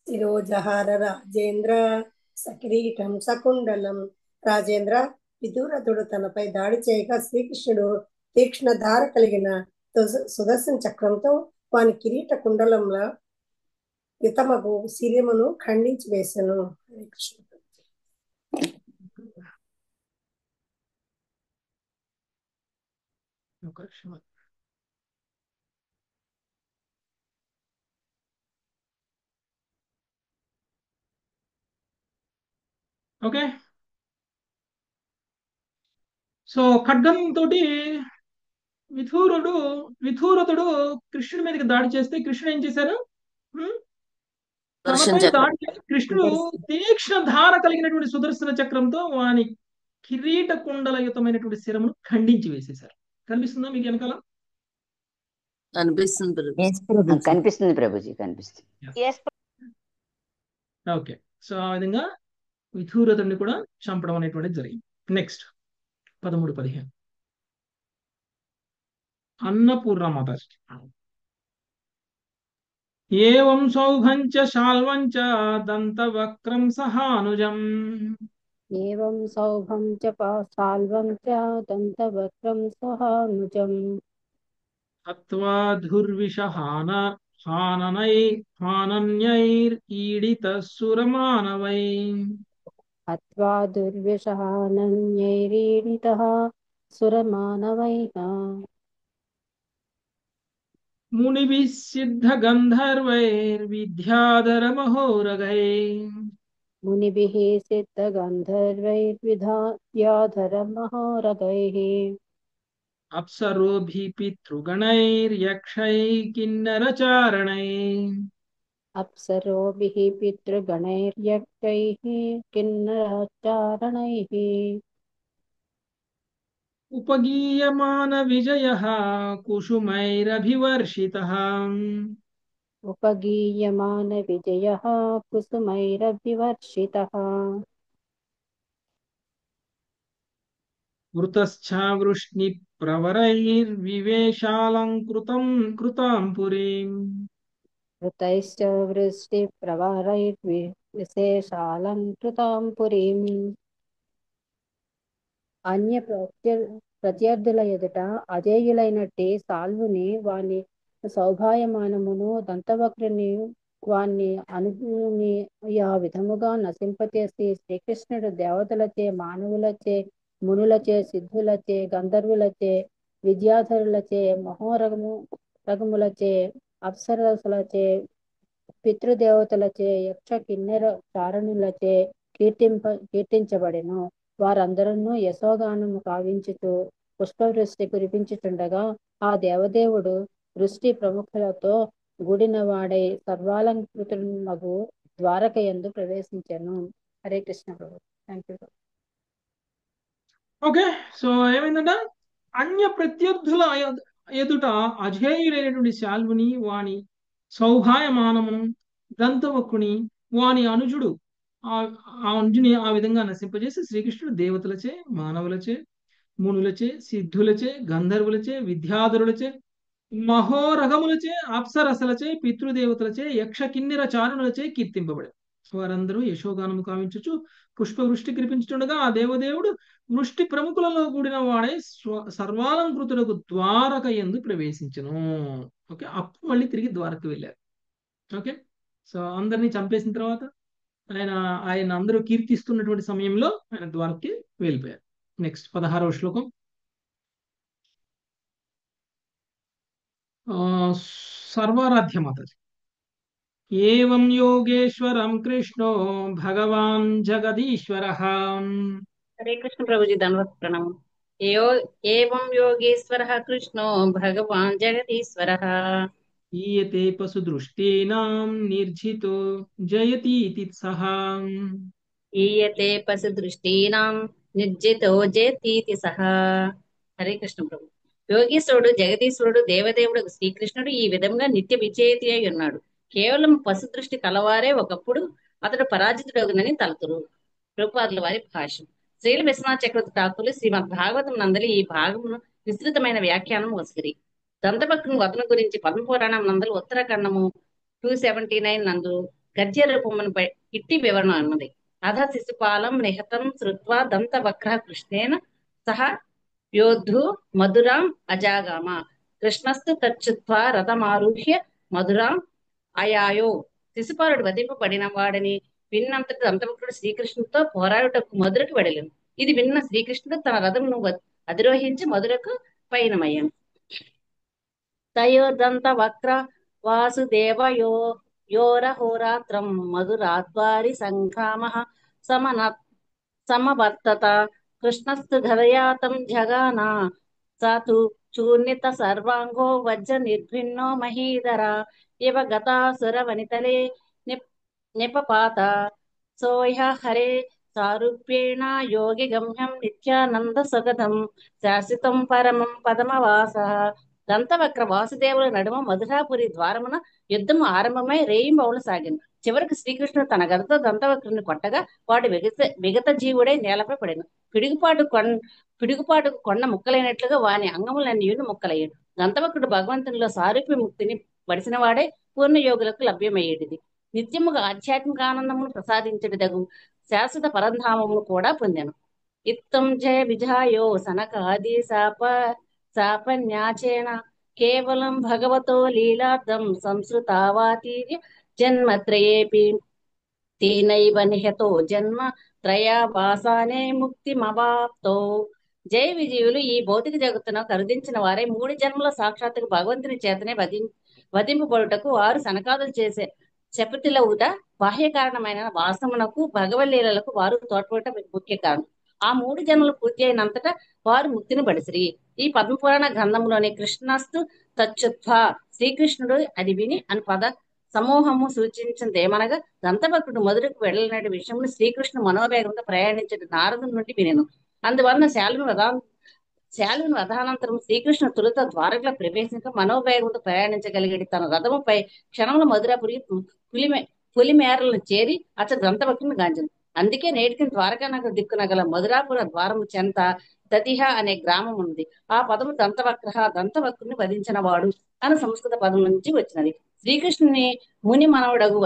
J: శిరోజహార రాజేంద్ర సకిరీటం సకుండలం. రాజేంద్ర, విధూరథుడు తనపై దాడి చేయగా శ్రీకృష్ణుడు తీక్ష్ణ ధార కలిగిన సుదర్శన చక్రంతో వాని కిరీట కుండలంలో యుతమగు శిరమును ఖండించి వేసెను. హరే కృష్ణ.
A: ఓకే, సో ఖడ్గం తోటి విధూరథుడు కృష్ణుడి మీదకి దాడి చేస్తే కృష్ణుడు ఏం చేశారు? తనపై దాడి చేసి కృష్ణుడు తీక్ష్ణ ధార కలిగినటువంటి సుదర్శన చక్రంతో వాని కిరీట కుండలయుతమైనటువంటి శిరమును ఖండించి వేసేశారు. కనిపిస్తుందా మీకు వెనకాల?
E: కనిపిస్తుంది ప్రభుజీ, కనిపిస్తుంది.
A: ఓకే, సో ఆ విధంగా విధూరథుడిని కూడా చంపడం అనేటువంటిది జరిగింది. నెక్స్ట్ 13-15 అన్నపూర్ణ మాతాజీ. ఏవం సౌభంచ శాల్వంచ దంతవక్రం సహానుజం
K: ఏవం సౌభం చ సాల్వం చ దంతవక్రం సహానుజం
A: హత్వా ధుర్విషహాన హాననైర్ఈడిత సురమానవై
K: హత్వా దుర్విషహానన్యైరీడితః సురమానవైః
A: మునిభిः సిద్ధ గంధర్వైర్విద్యాధర మహోరగై
K: మునిభిः సిద్ధగంధర్వైర్విద్యాధరమహోరగైः
A: అప్సరోభిः పితృగణైర్యక్షై కిన్నరచారణై
K: అప్సరోభిः పితృగణైర్యక్షైः కిన్నరచారణైः
A: ఉపగీయమాన విజయః కుసుమైరభివర్షితః
K: ఉపగీయమాన విజయః కుసుమైరభివర్షితః
A: వృతశ్చావృష్ణి ప్రవరైర్వివేశాలంకృతం కృతాం పురీం
K: ఋతైశ్చ వృష్టిప్రవరైర్విశేషాలంకృతాం పురీం. అన్య ప్రత్యర్థుల ఎదుట అజేయులైనట్టి సాల్వుని వాని సౌభాయమానమును దంతవక్రుని వాణ్ణి అనుని ఆ విధముగా నశింపచేసి శ్రీకృష్ణుడు దేవతలచే, మానవులచే, మునులచే, సిద్ధులచే, గంధర్వులచే, విద్యాధరులచే, రగములచే, అప్సరసులచే, పితృదేవతలచే, యక్ష కిన్నెర చారణులచే కీర్తించబడెను. వారందరూ యశోగానము కావించుతూ పుష్పవృష్టి కురిపించుచుండగా ఆ దేవదేవుడు వృష్టి ప్రముఖులతో కూడినవాడై సర్వాలంకృతునగు ద్వారక యందు ప్రవేశించెను. హరే కృష్ణ ప్రభు. Thank you.
A: ఓకే, సో ఏమైందంట? అన్య ప్రత్యర్థుల ఎదుట అజేయులైనటువంటి శాల్వుని వాని సౌభాయమానమును దంతవక్కుని వాని అనుజుడు ఆ అనుజుని ఆ విధంగా నశింపజేసి శ్రీకృష్ణుడు దేవతలచే, మానవులచే, మునులచే, సిద్ధులచే, గంధర్వులచే, విద్యాధరులచే, మహోరగములచే, అప్సరసలచే, పితృదేవతలచే, యక్ష కిన్నెర చారుణులచే కీర్తింపబడారు. వారందరూ యశోగానము కావించుచు పుష్పవృష్టి కురిపించుండగా ఆ దేవదేవుడు వృష్టి ప్రముఖులలో కూడిన వాడే సర్వాలంకృతులకు ద్వారక యందు ప్రవేశించను. ఓకే, అప్పుడు మళ్ళీ తిరిగి ద్వారక వెళ్ళారు. ఓకే, సో అందరినీ చంపేసిన తర్వాత ఆయన అందరూ కీర్తిస్తున్నటువంటి సమయంలో ఆయన ద్వారకకి వెళ్ళిపోయారు. నెక్స్ట్ 16వ శ్లోకం. సర్వారాధ్య మాతాజీ. ఏవం యోగేశ్వరం కృష్ణో భగవాన్ జగదీశ్వరః.
M: హరే కృష్ణ ప్రభుజీ, ధన్వత్ ప్రణామం. ఏవం యోగేశ్వరః కృష్ణో భగవాన్ జగదీశ్వరః.
A: ఈయతే పశు దృష్టీనాం నిర్జితో జయతీతి సహా.
M: ఈయతే పశు దృష్టీనాం నిర్జితో జయతీతి సహా. హరే కృష్ణ ప్రభు. యోగీశ్వరుడు, జగదీశ్వరుడు, దేవదేవుడు శ్రీకృష్ణుడు ఈ విధంగా నిత్య విజేతి అయి ఉన్నాడు. కేవలం పశు దృష్టి కలవారే ఒకప్పుడు అతడు పరాజితుడగునని తలతురు. ప్రభుపాదుల వారి భాష్యం. శ్రీల విశ్వనాథ్ చక్రవర్తి ఠాకూర్లు శ్రీమద్ భాగవతం నందలి ఈ భాగమును విస్తృతమైన వ్యాఖ్యానం వసిరి. దంతభక్తుని వదన గురించి పద్మపురాణం నందలు ఉత్తరాఖండము 279 నందు గద్య రూపముపై ఇట్టి వివరణ అన్నది. అధ శిశుపాలం నిహతం శ్రుత్వా దంతవక్ర కృష్ణేన సహ యోద్ధు మధురాం అజాగామ. కృష్ణస్తు తచ్చుత్వా రథమారుహ్య మధురాం అయాయో. శిశుపాలుడు వధింపబడిన వాడని విన్నంతటి దంతవక్రుడు శ్రీకృష్ణుడితో పోరాడుటకు మధురకు వెడలేను. ఇది విన్న శ్రీకృష్ణుడు తన రథమును అధిరోహించి మధురకు పయనమయ్యాను. తయోర్దంత వక్ర వాసుదేవయో యోరహోరాత్రం మధురాద్వారి సంగ్రామ సమవర్తత. కృష్ణస్తు గదయాతం జగానా సతు చూర్ణిత సర్వాంగో వజ్ర నిర్భిన్నో మహీధర ఇవ గతాసుర వనితలే నిపపాత సోహ హరే సారూప్యేణ యోగి గమ్యం నిత్యానంద సుగతం శాశ్వతం పరమం పదమవాస. దంతవక్ర వాసుదేవుల నడుమ మధురాపురి ద్వారమున యుద్ధము ఆరంభమై రేయింబవలు సాగింది. చివరికి శ్రీకృష్ణుడు తన గదతో దంతవక్రుని కొట్టగా వాడు విగత జీవుడై నేలపై పడెను. పిడుగుపాటుకు కొండ ముక్కలైనట్లుగా వాని అంగములన్నీ ముక్కలయ్యాడు. దంతవక్రుడు భగవంతునిలో సారూప్య ముక్తిని బడిసిన వాడే పూర్ణ యోగులకు లభ్యమయ్యేటిది. నిత్యముగా ఆధ్యాత్మిక ఆనందమును ప్రసాదించడగు శాశ్వత పరంధామమును కూడా పొందాను. ఇత్తం జయ విజాయో సనకాది సాపన్యాచేన కేవలం భగవతో లీలార్థం సంస్కృతావాతీర్య జన్మత్రయేపి తేనైవ నిహతో జన్మ త్రయావాసానే ముక్తిమవాప్తో. జయ విజయులు ఈ భౌతిక జగత్తున కరుదించిన వారే 3 జన్మల సాక్షాత్తుకు భగవంతుని చేతనే వధింపబడుటకు వారు సనకాదులు చేసే శపథులవుట బాహ్య కారణమైన వాస్తవమునకు భగవల్లీలకు వారు తోడ్పడట ముఖ్య కారణం. ఆ 3 జన్మలు పూర్తి అయినంతటా వారు ముక్తిని బడిసిరి. ఈ పద్మపురాణ గ్రంథంలోని కృష్ణస్తు తచ్చుత్వ శ్రీకృష్ణుడు అది విని అని పద సమూహము సూచించిందేమనగా దంతభక్తుడు మధురకు వెళ్ళిన విషయమును శ్రీకృష్ణ మనోవేగంతో ప్రయాణించిన నారదుని నుండి వినెను. అందువలన శాలుని వధానంతరం శ్రీకృష్ణ తొలుత ద్వారకలో ప్రవేశించక మనోవేగంతో ప్రయాణించగలిగేది. తన రథముపై క్షణంలో మధురాపురి పులిమేరలను చేరి అతడు దంతభక్తుని గాంచను. అందుకే నేటికి ద్వారకా నగర దిక్కున గల మధురాపుర ద్వారము చెంత దతిహ అనే గ్రామం ఉంది. ఆ పదము దంతవక్రుని వధించిన వాడు అని సంస్కృత పదం నుంచి వచ్చినది. శ్రీకృష్ణుని ముని మనవడగు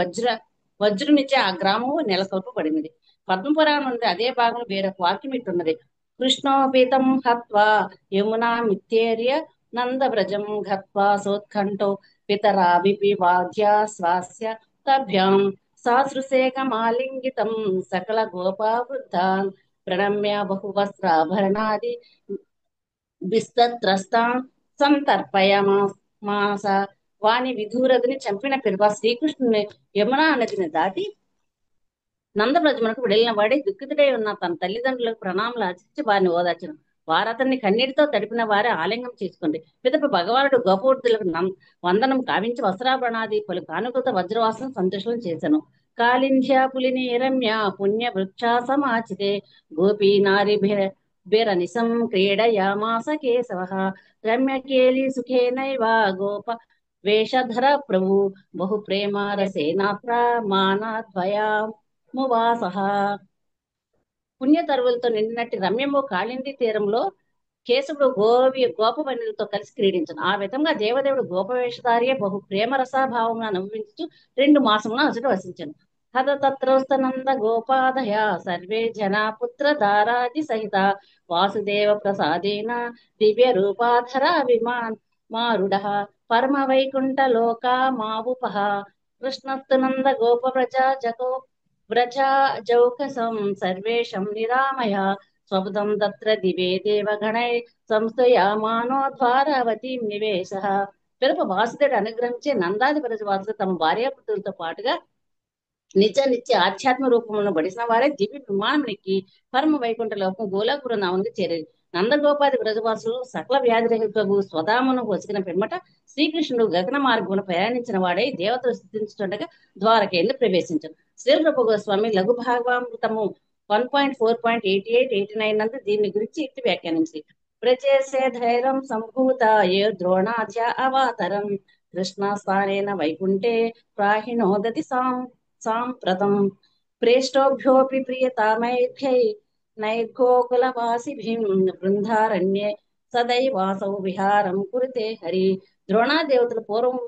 M: వజ్రునిచే ఆ గ్రామము నెలకొల్పబడినది. పద్మపురాణం నుండి అదే భాగం వేరొక వాక్యం ఇట్టున్నది. కృష్ణోపీతం హత్వా యమునా మిత్యేర్య నందవ్రజం ఘత్వా సోత్కంఠో పితరావిపి వాద్యా స్వాస్య తభ్యాం సాసృసేకమాలింగితం సకల గోపావృద్ధాన్ ప్రణమ్య బహువస్త్రాభరణాది విస్తత్రస్తాన్ సంతర్పయమాస. వాని విధూరథుని చంపిన పిదప శ్రీకృష్ణుని యమునా నదిని దాటి నందవ్రజమునకు వెళ్ళిన వాడే దుఃఖితుడై ఉన్న తన తల్లిదండ్రులకు ప్రణామాలు ఆచరించి వారిని ఓదార్చను. వారు అతన్ని కన్నీటితో తడిపిన వారే ఆలింగనం చేసుకుంది. పిదప భగవానుడు గోపవృద్ధులకు వందనం కావించి వస్త్రాభరణాది పలు కానుకలతో వజ్రవాసం సంతోషం చేశాను. కాళింధ్యా పులిని రమ్య పుణ్య వృక్షా సమాచితే గోపీ నారి బిరనిసం క్రీడయామాస కేశవ రమ్య కేలి సుఖేనైవ గోప వేషధర ప్రభు బహు ప్రేమ రసేనాత్ర మానద్వయామువాసః. పుణ్యతరువులతో నిండినట్టి రమ్యము కాళింది తీరంలో కేశవుడు గోపవనులతో కలిసి క్రీడించను. ఆ విధంగా దేవదేవుడు గోపవేషధారియే బహు ప్రేమ రసాభావంగా నవ్వించు 2 మాసమున అతడు వసించను. హత తత్రోస్తనంద గోపాదయ సర్వే జనా పుత్ర దారాది సహిత వాసుదేవ ప్రసాదేన దివ్య రూపాధర విమాన్ మారుడ పరమ వైకుంఠ లోకా మావుపహ. కృష్ణస్తునంద గోప వ్రజా జౌకసం సర్వేషం నిరామయ స్వబుధం తత్ర దివే దేవగణై సంస్థయామానో ద్వారావతి నివేశ. పిదప వాసుదేవుడు అనుగ్రహించే నందాది బ్రజవాసులు తమ భార్యాపుత్రులతో పాటుగా నిత్య ఆధ్యాత్మ రూపములను బడిసిన వారే దివ్య విమానమునికి పరమ వైకుంఠ లోకం గోలాపుర నామనికి చేరేది. నందగోపాది బ్రజవాసులు సకల వ్యాధిరహితకు స్వధామును వసిగిన పిమ్మట శ్రీకృష్ణుడు గగన మార్గమును ప్రయాణించిన వాడై దేవతలు స్థుతించుండగా ద్వారకేందు ప్రవేశించను. శ్రీరూప గోస్వామి లఘు భాగవతము 1.4.88-89 నందు దీని గురించి ఇట్టి వ్యాఖ్యానించి ప్రచేసే ధైర్యం సంభూత ఏ ద్రోణాధ్య అవాతరం కృష్ణస్థానేన వైకుంఠే ప్రాహినోదతి సాంప్రతం ప్రేష్టోభ్యోపి ప్రియతామైభ్యై నైర్గోకులవాసిభిం బృందారణ్యే సదైవాసౌ విహారం కురుతే హరి. ద్రోణాదేవతలు పూర్వం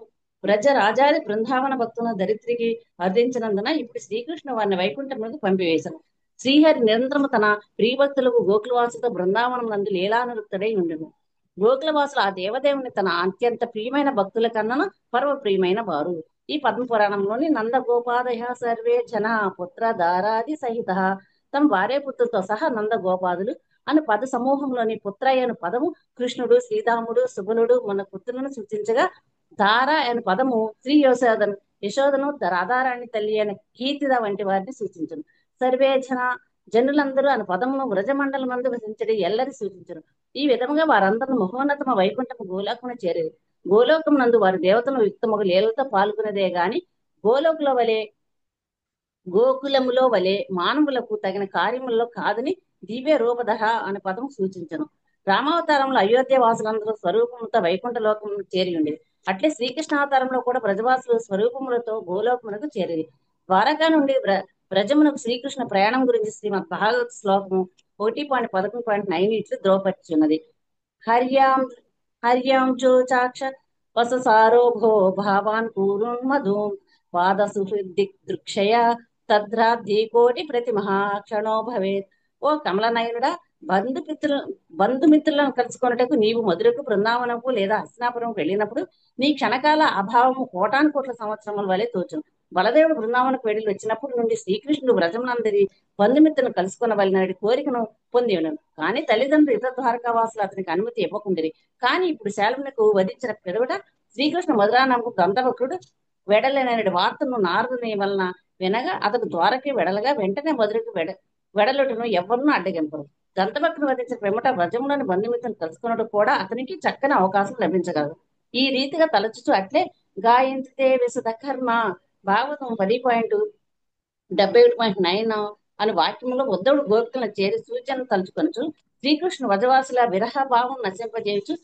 M: వ్రజ రాజాది బృందావన భక్తులను దరిద్రికి అర్థించినందున ఇప్పుడు శ్రీకృష్ణ వారిని వైకుంఠములకు పంపివేశాను. శ్రీహరి నిరంతరము తన ప్రియభక్తులకు గోకులవాసులతో బృందావనం నందు లీలానురుక్తుడై ఉండెను. గోకులవాసులు ఆ దేవదేవుని తన అత్యంత ప్రియమైన భక్తుల కన్నా పరమ ప్రియమైన వారు. ఈ పద్మపురాణంలోని నందగోపాదయ సర్వే జన పుత్ర దారాది సహిత తమ భార్య పుత్రులతో సహా నందగోపాదులు అను పద సమూహంలోని పుత్ర అను పదము కృష్ణుడు శ్రీరాముడు సుబలుడు మన పుత్రులను సూచించగా ధార అను పదము శ్రీ యశోదను రాధారాణి తల్లి అనే కీర్తిద వంటి వారిని సూచించను. సర్వే జనులందరూ అను పదమును వ్రజమండలం మందు వసించడి ఎల్లరి సూచించరు. ఈ విధముగా వారందరూ మహోన్నతమ వైకుంఠము గోలోకమును చేరేది. గోలోకం నందు వారి దేవతలను యుక్తముగా లీలతో పాల్గొనేదే గాని గోలోకుల వలె గోకులములో వలె మానవులకు తగిన కార్యములలో కాదని దివ్య రూపధర అనే పదం సూచించను. రామావతారంలో అయోధ్య వాసులందరూ స్వరూపముతో వైకుంఠ లోకం చేరి ఉండేది. అట్లే శ్రీకృష్ణావతారంలో కూడా బ్రజవాసులు స్వరూపములతో గోలోకమునకు చేరేది. ద్వారకా నుండి బ్రజమునకు శ్రీకృష్ణ ప్రయాణం గురించి శ్రీమద్ భాగవత శ్లోకము 1.11.9 ఇట్లు ద్రోపర్చున్నది. హర్యాం హర్యాం చోచాక్ష వససారో భో భావాన్ కూరున్మధూం పాద సుహృద్దిక్షయ తద్రాబ్ది కోటి ప్రతిమహా క్షణో భవేత్. ఓ కమలనయనుడా, బంధుమిత్రులను కలుసుకొనుటకు నీవు మధురకు, బృందావనపు లేదా హస్తినాపురం వెళ్ళినప్పుడు నీ క్షణకాల అభావము కోటాను కోట్ల సంవత్సరముల వలె తోచును. బలదేవుడు బృందావనకు వెళ్ళి వచ్చినప్పుడు నుండి శ్రీకృష్ణుడు వ్రజమునందరి బంధుమిత్రులను కలుసుకొనవలనని కోరికను పొంది ఉన్నాడు. కానీ తల్లిదండ్రులు ఇతర ద్వారకావాసులు అతనికి అనుమతి ఇవ్వకుండిరి. కానీ ఇప్పుడు శాల్వునకు వధించిన పిదవట శ్రీకృష్ణ మధురానకు దంతవక్రుడు వెడలేనని వార్తను నారదుని వలన వినగా అతడు ద్వారకి వెడలగా వెంటనే మధురకు వెడలుటను ఎవరినూ అడ్డగింపరు. దంతభక్తులు వధించిన పిమ్మట వ్రజములోని బంధుమిత్రులను కలుసుకున్నట్టు కూడా అతనికి చక్కని అవకాశం లభించగలదు. ఈ రీతిగా తలచుచు అట్లే గాయంతితే విశద కర్మ భాగవతం 10.71.9 అని వాక్యంలో ఉద్ధవుడు గోపికలను చేరి సూచనలు తలుచుకొనుచు శ్రీకృష్ణు వజవాసుల విరహ భావం నశింపజేయుచు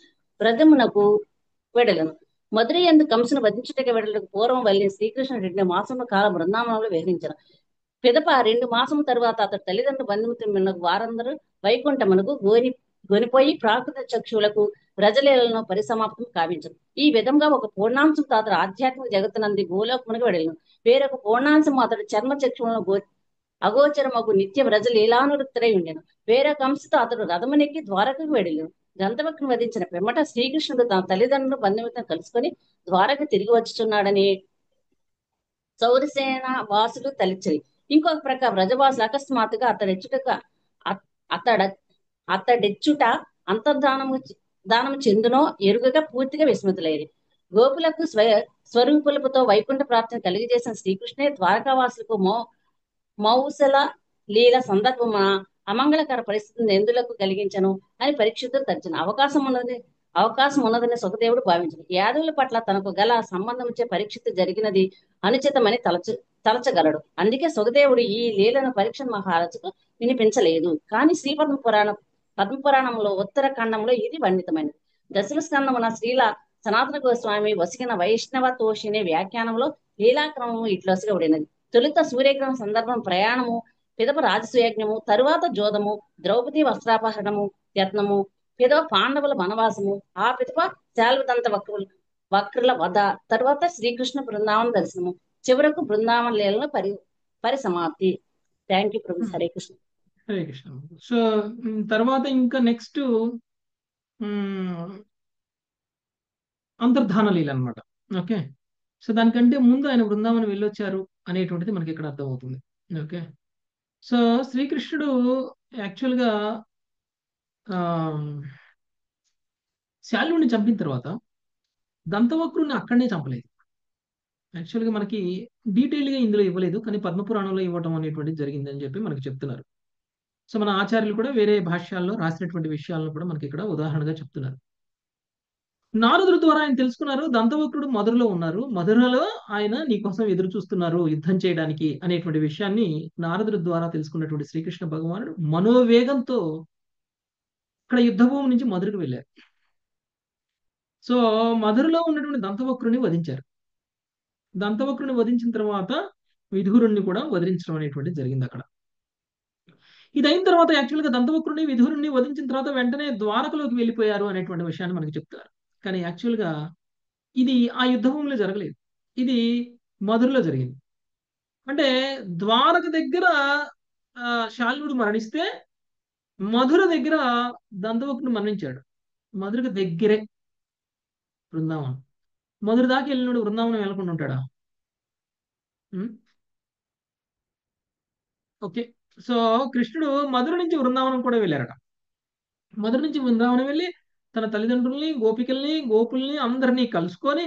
M: వ్రజమునకు వెడలను. మధుర యందు కంసును వధించుటకు వెడలకు పూర్వం వల్లి శ్రీకృష్ణుడు 2 మాసముల కాలం బృందావనంలో విహరించను. పిదప 2 మాసముల తరువాత అతడు తల్లిదండ్రులు బంధుమిత్రులకు వారందరూ వైకుంఠమునకు గొనిపోయి ప్రాకృత చక్షువులకు వ్రజలీలను పరిసమాప్తం కావించను. ఈ విధంగా ఒక పూర్ణాంశంతో అతడు ఆధ్యాత్మిక జగత్తునంది గోలోకమునకు వెడలను. వేరొక పూర్ణాంశము అతడు చర్మ చక్షువులను అగోచరమగు నిత్య వ్రజ లీలానురుక్తుడై ఉండెను. వేరొక అంశతో అతడు రథమునెక్కి ద్వారకకు వెడలను. దంతవక్రుని వధించిన పిమ్మట శ్రీకృష్ణుడు తన తల్లిదండ్రులు బంధుమిత్రులను కలుసుకొని ద్వారకు తిరిగి వచ్చుచున్నాడని సౌరసేన వాసులు తలిచిరి. ఇంకొక ప్రకారం వ్రజవాసులు అకస్మాత్తుగా అతడెచ్చుట అంతర్ధానము చెందునో ఎరుగగా పూర్తిగా విస్మృతులైరి. గోపులకు స్వరూపులతో వైకుంఠ ప్రాప్తిని కలిగజేసిన శ్రీకృష్ణే ద్వారకావాసులకు మౌసల లీల సందర్భమున అమంగళకర పరిస్థితిని ఎందులకు కలిగించను అని పరీక్షితులు తరిచిన అవకాశం ఉన్నదని సుఖదేవుడు భావించను. యాదవుల పట్ల తనకు గల సంబంధంచే పరీక్షిత్తు జరిగినది అనుచితమని తలచగలడు. అందుకే సుఖదేవుడు ఈ లీలను పరీక్ష మహారాజుకు వినిపించలేదు. కానీ శ్రీ పద్మపురాణంలో ఉత్తర ఖండంలో ఇది వర్ణితమైనది. దశమ స్కందమున శ్రీల సనాతన గోస్వామి వసిగిన వైష్ణవ తోషిని వ్యాఖ్యానంలో లీలాక్రమము ఇట్లొసగా ఉడినది. తొలుత సూర్యగ్రహం సందర్భం ప్రయాణము, పిదప రాజసూయజ్ఞము, తరువాత జోదము, ద్రౌపది వస్త్రాపహరణము యత్నము, పిదవ పాండవుల వనవాసము, ఆ పిదప శాల్వదంత వక్రుల వధ, తరువాత శ్రీకృష్ణ బృందావన దర్శనము, చివరకు బృందావన లీలలో పరిసమాప్తి. థ్యాంక్ యూ ప్రభు. హరే కృష్ణ.
A: హరే కృష్ణ. సో తర్వాత ఇంకా నెక్స్ట్ అంతర్ధాన లీల అనమాట. ఓకే, సో దానికంటే ముందు ఆయన బృందావనం వెళ్ళొచ్చారు అనేటువంటిది మనకి ఇక్కడ అర్థమవుతుంది. ఓకే, సో శ్రీకృష్ణుడు యాక్చువల్గా శాల్వుని చంపిన తర్వాత దంతవక్రుని అక్కడనే చంపలేదు. యాక్చువల్గా మనకి డీటెయిల్గా ఇందులో ఇవ్వలేదు, కానీ పద్మపురాణంలో ఇవ్వటం అనేటువంటిది జరిగిందని చెప్పి మనకి చెప్తున్నారు. సో మన ఆచార్యులు కూడా వేరే భాష్యాల్లో రాసినటువంటి విషయాలను కూడా మనకి ఇక్కడ ఉదాహరణగా చెప్తున్నారు. నారదుడి ద్వారా ఆయన తెలుసుకున్నారు దంతవక్రుడు మధురలో ఉన్నారు, మధురలో ఆయన నీకోసం ఎదురు చూస్తున్నారు యుద్ధం చేయడానికి అనేటువంటి విషయాన్ని నారదుడి ద్వారా తెలుసుకున్నటువంటి శ్రీకృష్ణ భగవానుడు మనోవేగంతో ఇక్కడ యుద్ధభూమి నుంచి మధురకు వెళ్ళారు. సో మధురలో ఉన్నటువంటి దంతవక్రుని వధించారు. దంతవక్రుని వధించిన తర్వాత విధూరుణ్ణి కూడా వధించడం అనేటువంటిది జరిగింది అక్కడ. ఇది అయిన తర్వాత యాక్చువల్గా దంతవక్రుని విధూరుణ్ణి వధించిన తర్వాత వెంటనే ద్వారకలోకి వెళ్ళిపోయారు అనేటువంటి విషయాన్ని మనకి చెప్తారు. కానీ యాక్చువల్గా ఇది ఆ యుద్ధ భూమిలో జరగలేదు, ఇది మధురలో జరిగింది. అంటే ద్వారక దగ్గర శాల్వుడు మరణిస్తే మధుర దగ్గర దంతవక్రుడు మరణించాడు. మధురకు దగ్గరే బృందావనం. మధుర దాకా వెళ్ళినాడు, బృందావనం వెళ్ళకుండా ఉంటాడా? ఓకే, సో కృష్ణుడు మధుర నుంచి బృందావనం కూడా వెళ్ళారట. మధుర నుంచి బృందావనం వెళ్ళి తన తల్లిదండ్రుల్ని, గోపికల్ని, గోపుల్ని అందరినీ కలుసుకొని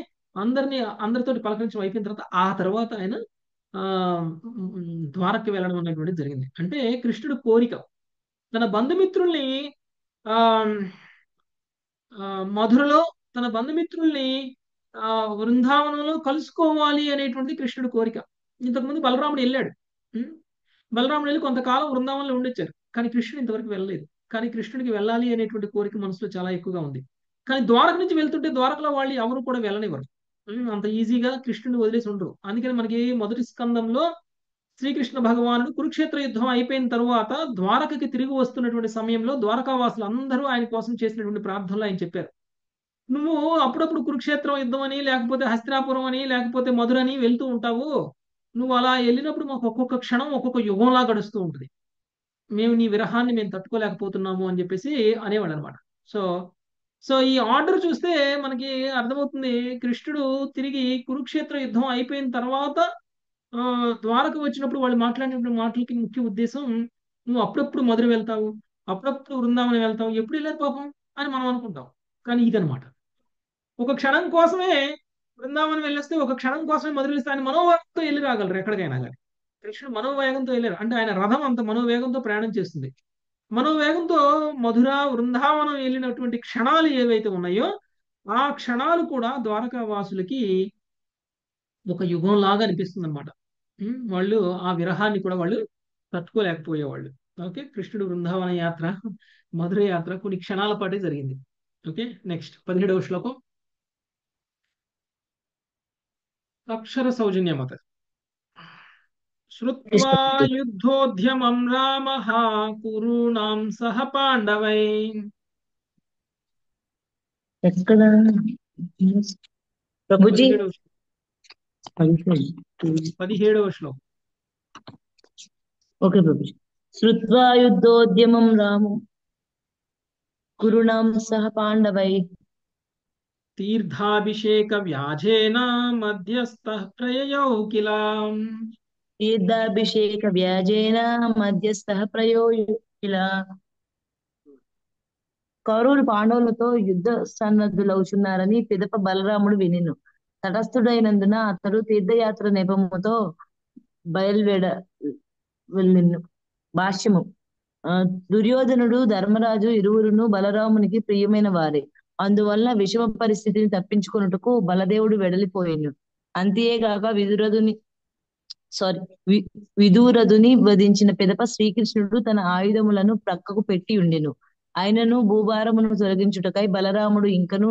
A: అందరితో పలకరించడం అయిపోయిన తర్వాత ఆ తర్వాత ఆయన ద్వారకి వెళ్ళడం అనేటువంటిది జరిగింది. అంటే కృష్ణుడు కోరిక తన బంధుమిత్రుల్ని మధురలో తన బంధుమిత్రుల్ని బృందావనంలో కలుసుకోవాలి అనేటువంటి కృష్ణుడు కోరిక. ఇంతకుముందు బలరాముడు వెళ్ళాడు, ఉం? బలరాముడు వెళ్ళి కొంతకాలం వృందావనంలో ఉండొచ్చారు, కానీ కృష్ణుడు ఇంతవరకు వెళ్ళలేదు. కానీ కృష్ణుడికి వెళ్ళాలి అనేటువంటి కోరిక మనసులో చాలా ఎక్కువగా ఉంది. కానీ ద్వారక నుంచి వెళ్తుంటే ద్వారకలో వాళ్ళు ఎవరు కూడా వెళ్ళనివ్వరు. అంత ఈజీగా కృష్ణుడిని వదిలేసి ఉండరు. అందుకని మనకి మొదటి స్కందంలో శ్రీకృష్ణ భగవానుడు కురుక్షేత్ర యుద్ధం అయిపోయిన తరువాత ద్వారకకి తిరిగి వస్తున్నటువంటి సమయంలో ద్వారకావాసులు అందరూ ఆయన కోసం చేసినటువంటి ప్రార్థనలు ఆయన చెప్పారు. నువ్వు అప్పుడప్పుడు కురుక్షేత్రం యుద్ధం అని, లేకపోతే హస్తినాపురం అని, లేకపోతే మధుర అని వెళ్తూ ఉంటావు. నువ్వు అలా వెళ్ళినప్పుడు మాకు ఒక్కొక్క క్షణం ఒక్కొక్క యుగంలా గడుస్తూ ఉంటుంది. మేము నీ విరహాన్ని మేము తట్టుకోలేకపోతున్నాము అని చెప్పేసి అనేవాడు అనమాట. సో సో ఈ ఆర్డర్ చూస్తే మనకి అర్థమవుతుంది, కృష్ణుడు తిరిగి కురుక్షేత్ర యుద్ధం అయిపోయిన తర్వాత ద్వారక వచ్చినప్పుడు వాళ్ళు మాట్లాడినప్పుడు మాటలకి ముఖ్య ఉద్దేశం, నువ్వు అప్పుడప్పుడు మధుర వెళ్తావు, అప్పుడప్పుడు వృందావనం వెళ్తావు, ఎప్పుడు వెళ్ళారు పాపం అని మనం అనుకుంటాం. కానీ ఇదనమాట, ఒక క్షణం కోసమే బృందావనం వెళ్ళొస్తే, ఒక క్షణం కోసమే మధుర వెళ్తే ఆయన మనోవేగంతో వెళ్ళి రాగలరు ఎక్కడికైనా కానీ. కృష్ణుడు మనోవేగంతో వెళ్ళారు అంటే ఆయన రథం అంత మనోవేగంతో ప్రయాణం చేస్తుంది. మనోవేగంతో మధుర వృందావనం వెళ్ళినటువంటి క్షణాలు ఏవైతే ఉన్నాయో ఆ క్షణాలు కూడా ద్వారకా వాసులకి ఒక యుగంలాగా అనిపిస్తుంది అనమాట. వాళ్ళు ఆ విరహాన్ని కూడా వాళ్ళు తట్టుకోలేకపోయేవాళ్ళు. ఓకే, కృష్ణుడు బృందావన యాత్ర, మధుర యాత్ర కొన్ని క్షణాల పాటే జరిగింది. ఓకే, నెక్స్ట్ 17వ శ్లోకం. అక్షర సౌజన్యమత శ్రుత్వా యుద్ధోద్యమం రామః కురూణాం సహ పాండవై.
H: ఎక్కడ ప్రభుజీ?
A: 17వ శ్లోకం.
H: ఓకే ప్రభుజీ. శ్రుత్వా యుద్ధోద్యమం రాము కురుణాం సహ పాండవై
A: తీర్థాభిషేక వ్యాజేన మధ్యస్థః ప్రయయౌ కిల.
H: తీర్థాభిషేక వ్యాజేన మధ్యస్థః ప్రయోయు ఇలా. కౌరవులు పాండవులతో యుద్ధ సన్నద్ధులవుచున్నారని పిదప బలరాముడు వినెను. తటస్థుడైనందున అతడు తీర్థయాత్ర నెపముతో వెళ్ళెను. భాష్యము. దుర్యోధనుడు ధర్మరాజు ఇరువురును బలరామునికి ప్రియమైన వారే. అందువల్ల విషమ పరిస్థితిని తప్పించుకొనుటకు బలదేవుడు వెడలిపోయాను. అంతేగాక విదూరదుని వధించిన పిదప శ్రీకృష్ణుడు తన ఆయుధములను ప్రక్కకు పెట్టి ఉండెను. ఆయనను భూభారమును తొలగించుటకై బలరాముడు ఇంకను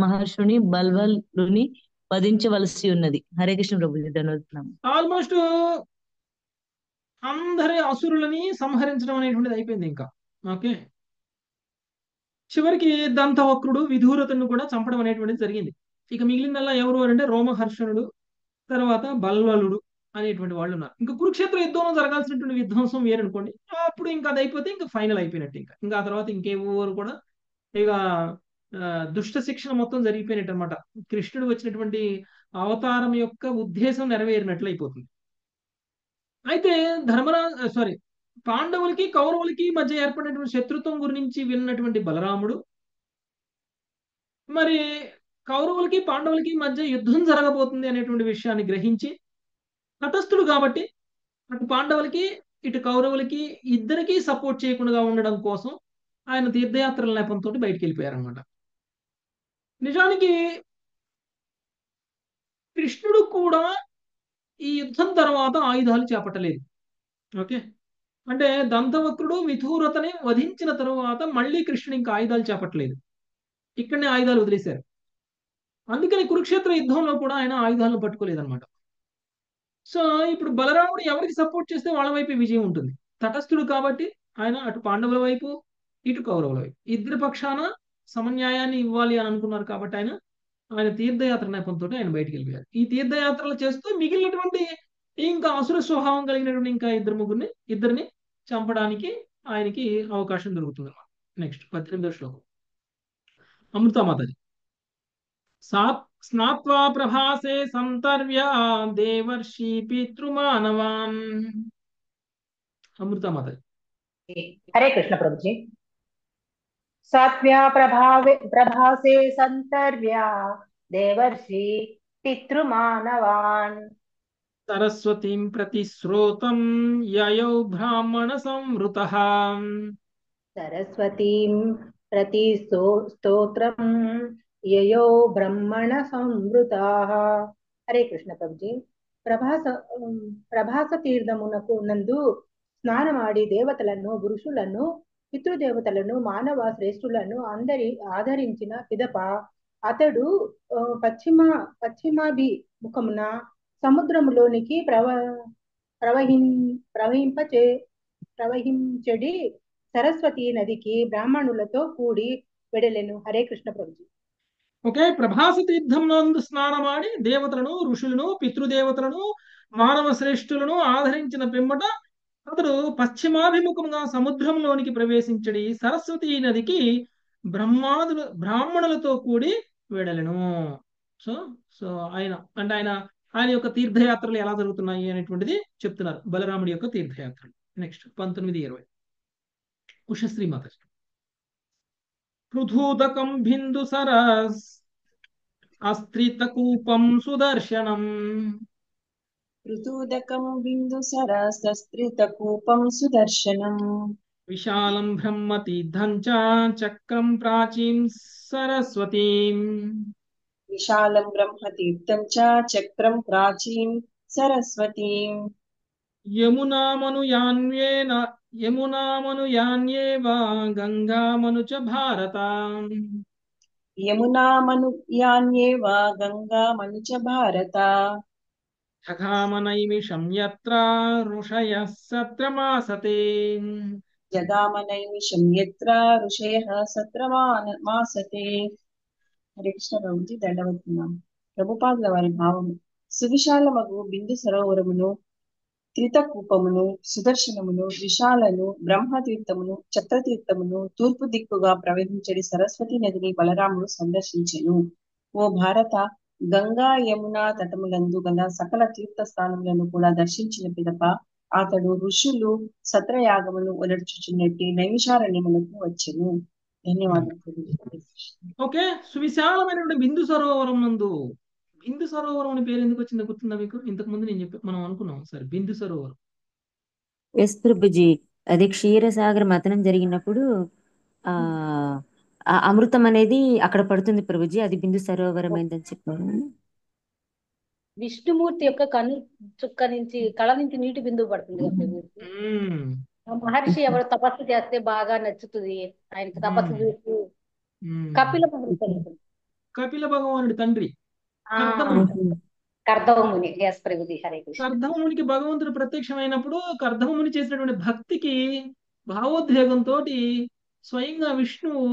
H: మహర్షుని బల్వలుని వధించవలసి ఉన్నది. హరే కృష్ణ ప్రభుజీ. ధన్యవాదాలు.
A: ఆల్మోస్ట్ అందరి అసురులని సంహరించడం అనేటువంటిది అయిపోయింది ఇంకా. ఓకే, చివరికి దంతవక్రుడు విధూరతుని కూడా చంపడం అనేటువంటిది జరిగింది. ఇక మిగిలిందల్లా ఎవరు అంటే రోమహర్షణుడు, తర్వాత బల్వలుడు అనేటువంటి వాళ్ళు ఉన్నారు. ఇంకా కురుక్షేత్ర యుద్ధంలో జరగాల్సినటువంటి విధ్వంసం వేరనుకోండి, అప్పుడు ఇంకా అది అయిపోతే ఇంకా ఫైనల్ అయిపోయినట్టు. ఇంకా ఆ తర్వాత ఇంకెవరు కూడా ఇక దుష్ట శిక్షణ మొత్తం జరిగిపోయినట్టు అనమాట. కృష్ణుడు వచ్చినటువంటి అవతారం యొక్క ఉద్దేశం నెరవేరినట్లు అయిపోతుంది. అయితే పాండవులకి కౌరవులకి మధ్య ఏర్పడినటువంటి శత్రుత్వం గురించి విన్నటువంటి బలరాముడు మరి కౌరవులకి పాండవులకి మధ్య యుద్ధం జరగబోతుంది అనేటువంటి విషయాన్ని గ్రహించి తటస్థుడు కాబట్టి అటు పాండవులకి ఇటు కౌరవులకి ఇద్దరికీ సపోర్ట్ చేయకుండా ఉండడం కోసం ఆయన తీర్థయాత్రల నేపంతో బయటికి వెళ్ళిపోయారనమాట. నిజానికి కృష్ణుడు కూడా ఈ యుద్ధం తర్వాత ఆయుధాలు చేపట్టలేదు. ఓకే, అంటే దంతవక్రుడు విధూరతని వధించిన తరువాత మళ్ళీ కృష్ణుడు ఇంకా ఆయుధాలు చేపట్టలేదు, ఇక్కడనే ఆయుధాలు వదిలేశారు. అందుకని కురుక్షేత్ర యుద్ధంలో కూడా ఆయన ఆయుధాలను పట్టుకోలేదన్నమాట. సో ఇప్పుడు బలరాముడు ఎవరికి సపోర్ట్ చేస్తే వాళ్ళ వైపు విజయం ఉంటుంది. తటస్థుడు కాబట్టి ఆయన అటు పాండవుల వైపు ఇటు కౌరవుల వైపు ఇద్దరి పక్షాన సమన్యాయాన్ని ఇవ్వాలి అని అనుకున్నారు కాబట్టి ఆయన తీర్థయాత్ర నేపంతో ఆయన బయటికి వెళ్ళిపోయారు. ఈ తీర్థయాత్రలు చేస్తూ మిగిలినటువంటి ఇంకా అసుర స్వభావం కలిగినటువంటి ఇంకా ఇద్దరిని చంపడానికి ఆయనకి అవకాశం దొరుకుతుంది అన్నమాట. నెక్స్ట్ 18వ శ్లోకం. అమృతమాతది. స్నాత్వా ప్రభాసే సంతర్వ్య దేవర్షి పితృమానవాన్. అమృతమాతది.
N: హరే కృష్ణ ప్రభుజీ. సాత్వ్యా ప్రభాసే సంతర్వ్యా దేవర్షి పితృమానవాన్.
A: సరస్వతీం ప్రతి శ్రోతం యయౌ బ్రాహ్మణ సంవృతః.
N: సరస్వతీం ప్రతి స్తోత్రం యయో బ్రహ్మణ సంవృతాః. హరే కృష్ణ ప్రభుజీ. ప్రభాస ప్రభాస తీర్థమునకు నందు స్నానమాడి దేవతలను పురుషులను పితృదేవతలను మానవ శ్రేష్ఠులను అందరి ఆదరించిన పిదప అతడు పశ్చిమాభిముఖమున సముద్రములోనికి ప్రవహించడి సరస్వతి నదికి బ్రాహ్మణులతో కూడి వెడలెను. హరే కృష్ణ ప్రభుజీ.
A: ఓకే, ప్రభాస తీర్థం నందు స్నానమాడి దేవతలను ఋషులను పితృదేవతలను మానవ శ్రేష్ఠులను ఆదరించిన పిమ్మట అతడు పశ్చిమాభిముఖంగా సముద్రంలోనికి ప్రవేశించడి సరస్వతీ నదికి బ్రాహ్మణులతో కూడి వెడలెను. సో సో ఆయన యొక్క తీర్థయాత్రలు ఎలా జరుగుతున్నాయి అనేటువంటిది చెప్తున్నారు, బలరాముడి యొక్క తీర్థయాత్రలు. నెక్స్ట్ 19:20 ఉషశ్రీ మాత. పృథూదకం బిందు సరస్ అస్త్రితకూపం సుదర్శనం
O: ఋతూదకం బిందుసరస్త్రితకూపం సుదర్శనం
A: విశాలం బ్రహ్మతీర్థం చ చక్రం ప్రాచీం సరస్వతీం
O: విశాలం బ్రహ్మతీర్థం చ చక్రం ప్రాచీం సరస్వతీం
A: యమునామనుయాన్యేవ గంగామను చ భారత
O: యమునామనుయాన్యేవ గంగామను చ భారత
A: జగామనైమిషం యత్ర ఋషయః సత్రమాసతే
O: జగామనైమిషం యత్ర ఋషయః సత్రమాసతే. హరే కృష్ణ ప్రభుజీ. దండవత్తున్నాం. ప్రభుపాదుల వారి భావము. సువిశాలమగు బిందు సరోవరమును త్రితకూపమును సుదర్శనమును విశాలను బ్రహ్మతీర్థమును చక్రతీర్థమును తూర్పు దిక్కుగా ప్రవహించడి సరస్వతి నదిని బలరాముడు సందర్శించెను. ఓ భారత, గంగా యమునా తటములందు గల సకల తీర్థ స్థానములను కూడా దర్శించిన పిదప అతడు ఋషులు సత్రయాగమును ఒలర్చుచున్నట్టి నైమిషారణ్యములకు వచ్చెను. ధన్యవాదాలు.
A: ఓకే, సువిశాలమైనటువంటి బిందు సరోవరం నందు, బిందు సరోవరం అని పేరు ఎందుకు వచ్చిందో గుర్తుందా మీకు? ఇంతకు ముందు మనం అనుకున్నాం సరే, బిందు సరోవరం.
P: ఎస్ ప్రభుజీ, అది క్షీరసాగర మథనం జరిగినప్పుడు ఆ అమృతం అనేది అక్కడ పడుతుంది ప్రభుజీ, అది బిందు సరోవరం అయిందని చెప్పారు.
Q: విష్ణుమూర్తి యొక్క కను చుక్క నుంచి కళ నుంచి నీటి బిందువు పడుతుంది కదా ప్రభుజీ. మహర్షి ఎవరు తపస్సు చేస్తే బాగా నచ్చుతుంది ఆయనకి తపస్సు చేసి
A: కపిల భగవానుడి తండ్రి
Q: కర్దముని. ఎస్ ప్రభుజీ. హరే కృష్ణ.
A: కర్దమునికి భగవంతుడు ప్రత్యక్షమైనప్పుడు కర్దముని చేసినటువంటి భక్తికి భావోద్వేగంతో స్వయంగా విష్ణువు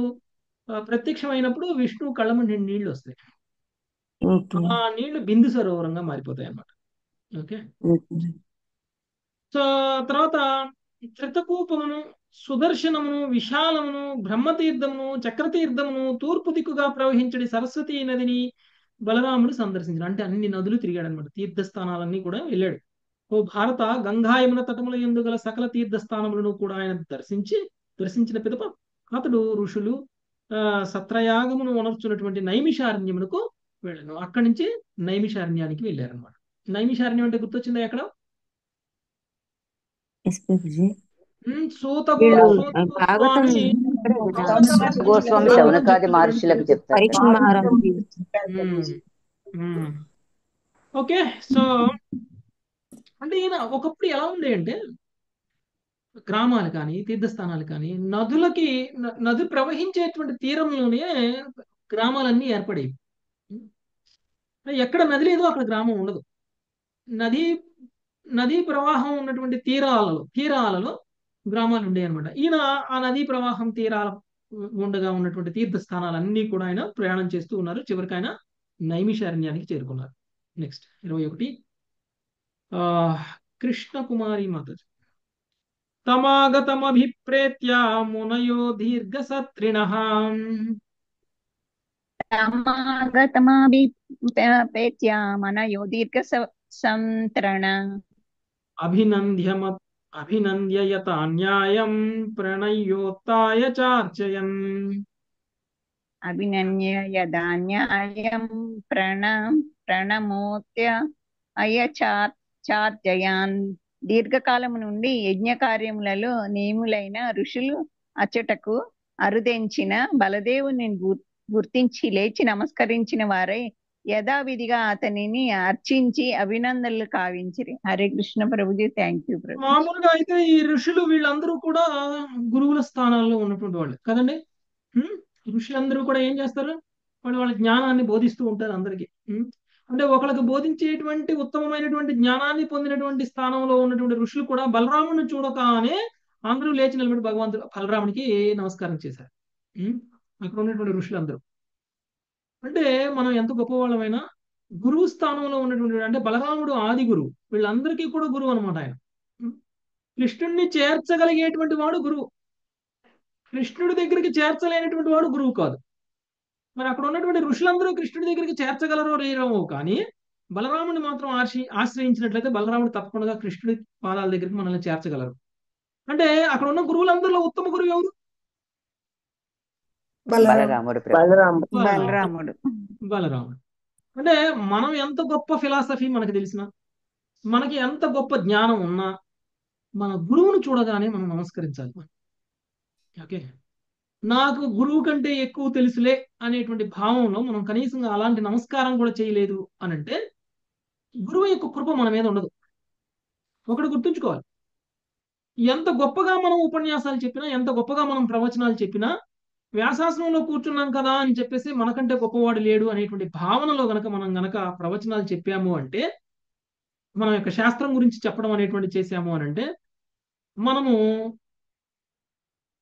A: ప్రత్యక్షమైనప్పుడు విష్ణువు కళ్ళ నుండి నీళ్లు వస్తాయి. ఆ నీళ్లు బిందు సరోవరంగా మారిపోతాయి అన్నమాట. ఓకే, సో తర్వాత త్రితకూపమును సుదర్శనమును విశాలమును బ్రహ్మతీర్థమును చక్రతీర్థమును తూర్పు దిక్కుగా ప్రవహించడి సరస్వతీ నదిని బలరాముడు సందర్శించాడు. అంటే అన్ని నదులు తిరిగాడు అనమాట, తీర్థస్థానాలన్నీ కూడా వెళ్ళాడు. ఓ భారత, గంగాయమున తటముల యందు గల సకల తీర్థస్థానములను కూడా ఆయన దర్శించిన పిదప అతడు ఋషులు సత్రయాగమును వనర్చున్నటువంటి నైమిషారణ్యమునకు వెళ్ళాను. అక్కడి నుంచి నైమిషారణ్యానికి వెళ్ళారనమాట. నైమిషారణ్యం అంటే గుర్తొచ్చిందా ఎక్కడ?
B: గోస్వామి శౌనకాది మహర్షులకు చెప్తారు.
A: ఓకే, సో అంటే ఈయన ఒకప్పుడు ఎలా ఉంది అంటే గ్రామాలు కానీ తీర్థస్థానాలు కానీ నది ప్రవహించేటువంటి తీరంలోనే గ్రామాలన్నీ ఏర్పడేవి. ఎక్కడ నది లేదో అక్కడ గ్రామం ఉండదు. నదీ ప్రవాహం ఉన్నటువంటి తీరాలలో గ్రామాలు ఉండేవి అనమాట. ఈయన ఆ నదీ ప్రవాహం తీరాల ఉండగా ఉన్నటువంటి తీర్థస్థానాలన్నీ కూడా ఆయన ప్రయాణం చేస్తూ ఉన్నారు. చివరికి ఆయన నైమిషారణ్యానికి చేరుకున్నారు. నెక్స్ట్ 21 కృష్ణకుమారి మాతాజీ. తమాగతమభిప్రేత్య మునయో దీర్ఘసత్రిణః
R: తమాగతమభిప్రేత్య మనయో దీర్ఘసంత్రణ
A: అభినంద్య యతాన్యాయం ప్రణయోత్తాయ చార్చయన్.
R: అభినంద్య యదాన్యాయం ప్రణమోత్య చార్చయాన్. దీర్ఘకాలము నుండి యజ్ఞ కార్యములలో నియములైన ఋషులు అచ్చటకు అరుదెంచిన బలదేవుని గుర్తించి లేచి నమస్కరించిన వారై యథావిధిగా అతనిని అర్చించి అభినందనలు కావించిరి. హరే కృష్ణ ప్రభుజీ. థ్యాంక్ యూ ప్రభు.
A: మామూలుగా అయితే ఈ ఋషులు వీళ్ళందరూ కూడా గురువుల స్థానాల్లో ఉన్నటువంటి వాళ్ళు కదండి. ఋషులందరూ కూడా ఏం చేస్తారు? వాళ్ళ జ్ఞానాన్ని బోధిస్తూ ఉంటారు అందరికీ. అంటే ఒకళ్ళకి బోధించేటువంటి ఉత్తమమైనటువంటి జ్ఞానాన్ని పొందినటువంటి స్థానంలో ఉన్నటువంటి ఋషులు కూడా బలరాముని చూడగానే అందరూ లేచి నిలబడి భగవంతుడు బలరామునికి నమస్కారం చేశారు. అక్కడ ఉన్నటువంటి ఋషులందరూ. అంటే మనం ఎంత గొప్పవాళ్ళమైనా గురువు స్థానంలో ఉన్నటువంటి అంటే బలరాముడు ఆది గురువు, వీళ్ళందరికీ కూడా గురువు అనమాట ఆయన. కృష్ణుడిని చేర్చగలిగేటువంటి వాడు గురువు, కృష్ణుడి దగ్గరికి చేర్చలేనటువంటి వాడు గురువు కాదు. మరి అక్కడ ఉన్నటువంటి ఋషులందరూ కృష్ణుడి దగ్గరికి చేర్చగలరో లేరో కానీ బలరాముడిని మాత్రం ఆశ్రయించినట్లయితే బలరాముడు తప్పకుండా కృష్ణుడి పాదాల దగ్గరికి మనల్ని చేర్చగలరు. అంటే అక్కడ ఉన్న గురువులందరిలో ఉత్తమ గురువు ఎవరు?
R: బలరాముడు.
A: అంటే మనం ఎంత గొప్ప ఫిలాసఫీ మనకు తెలిసినా, మనకి ఎంత గొప్ప జ్ఞానం ఉన్నా మన గురువును చూడగానే మనం నమస్కరించాలి. ఓకే, నాకు గురువు కంటే ఎక్కువ తెలుసులే అనేటువంటి భావంలో మనం కనీసం అలాంటి నమస్కారం కూడా చేయలేదు అని అంటే గురువు యొక్క కృప మన మీద ఉండదు. ఒకటి గుర్తుంచుకోవాలి, ఎంత గొప్పగా మనం ఉపన్యాసాలు చెప్పినా, ఎంత గొప్పగా మనం ప్రవచనాలు చెప్పినా, వ్యాసాసనంలో కూర్చున్నాం కదా అని చెప్పేసి మనకంటే గొప్పవాడు లేడు అనేటువంటి భావనలో మనం గనక ప్రవచనాలు చెప్పాము అంటే, మన యొక్క శాస్త్రం గురించి చెప్పడం అనేటువంటి చేశాము అని అంటే మనము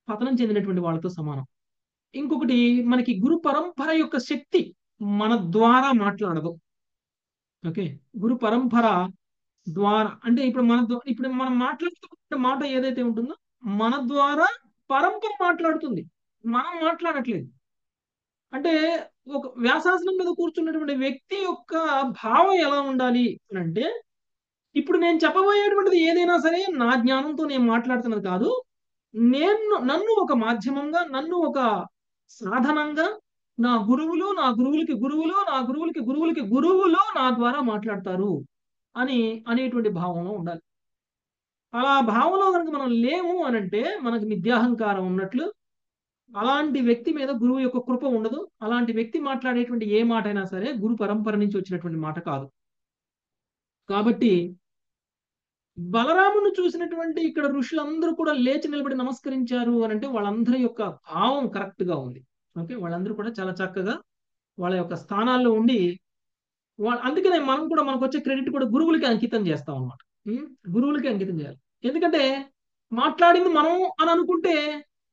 A: పతనం చెందినటువంటి వాళ్ళతో సమానం. ఇంకొకటి, మనకి గురు పరంపర యొక్క శక్తి మన ద్వారా మాట్లాడదు. ఓకే, గురు పరంపర ద్వారా అంటే ఇప్పుడు మనం మాట్లాడుతున్న మాట ఏదైతే ఉంటుందో మన ద్వారా పరంపర మాట్లాడుతుంది, మనం మాట్లాడట్లేదు. అంటే ఒక వ్యాసాసనం మీద కూర్చున్నటువంటి వ్యక్తి యొక్క భావం ఎలా ఉండాలి అని అంటే, ఇప్పుడు నేను చెప్పబోయేటువంటిది ఏదైనా సరే నా జ్ఞానంతో నేను మాట్లాడుతున్నది కాదు, నన్ను ఒక మాధ్యమంగా, నన్ను ఒక సాధనంగా నా గురువులు, నా గురువులకి గురువులు, నా గురువులకి గురువులకి గురువులు నా ద్వారా మాట్లాడతారు అనేటువంటి భావంలో ఉండాలి. అలా భావంలో కనుక మనం లేము అని అంటే మనకు మిథ్యాహంకారం ఉన్నట్లు. అలాంటి వ్యక్తి మీద గురువు యొక్క కృప ఉండదు. అలాంటి వ్యక్తి మాట్లాడేటువంటి ఏ మాట అయినా సరే గురు పరంపర నుంచి వచ్చినటువంటి మాట కాదు. కాబట్టి బలరామును చూసినటువంటి ఇక్కడ ఋషులందరూ కూడా లేచి నిలబడి నమస్కరించారు అని అంటే వాళ్ళందరి యొక్క భావం కరెక్ట్ గా ఉంది. ఓకే, వాళ్ళందరూ కూడా చాలా చక్కగా వాళ్ళ యొక్క స్థానాల్లో ఉండి అందుకనే మనం కూడా మనకు వచ్చే క్రెడిట్ కూడా గురువులకి అంకితం చేస్తాం అన్నమాట. గురువులకి అంకితం చేయాలి. ఎందుకంటే మాట్లాడింది మనం అని అనుకుంటే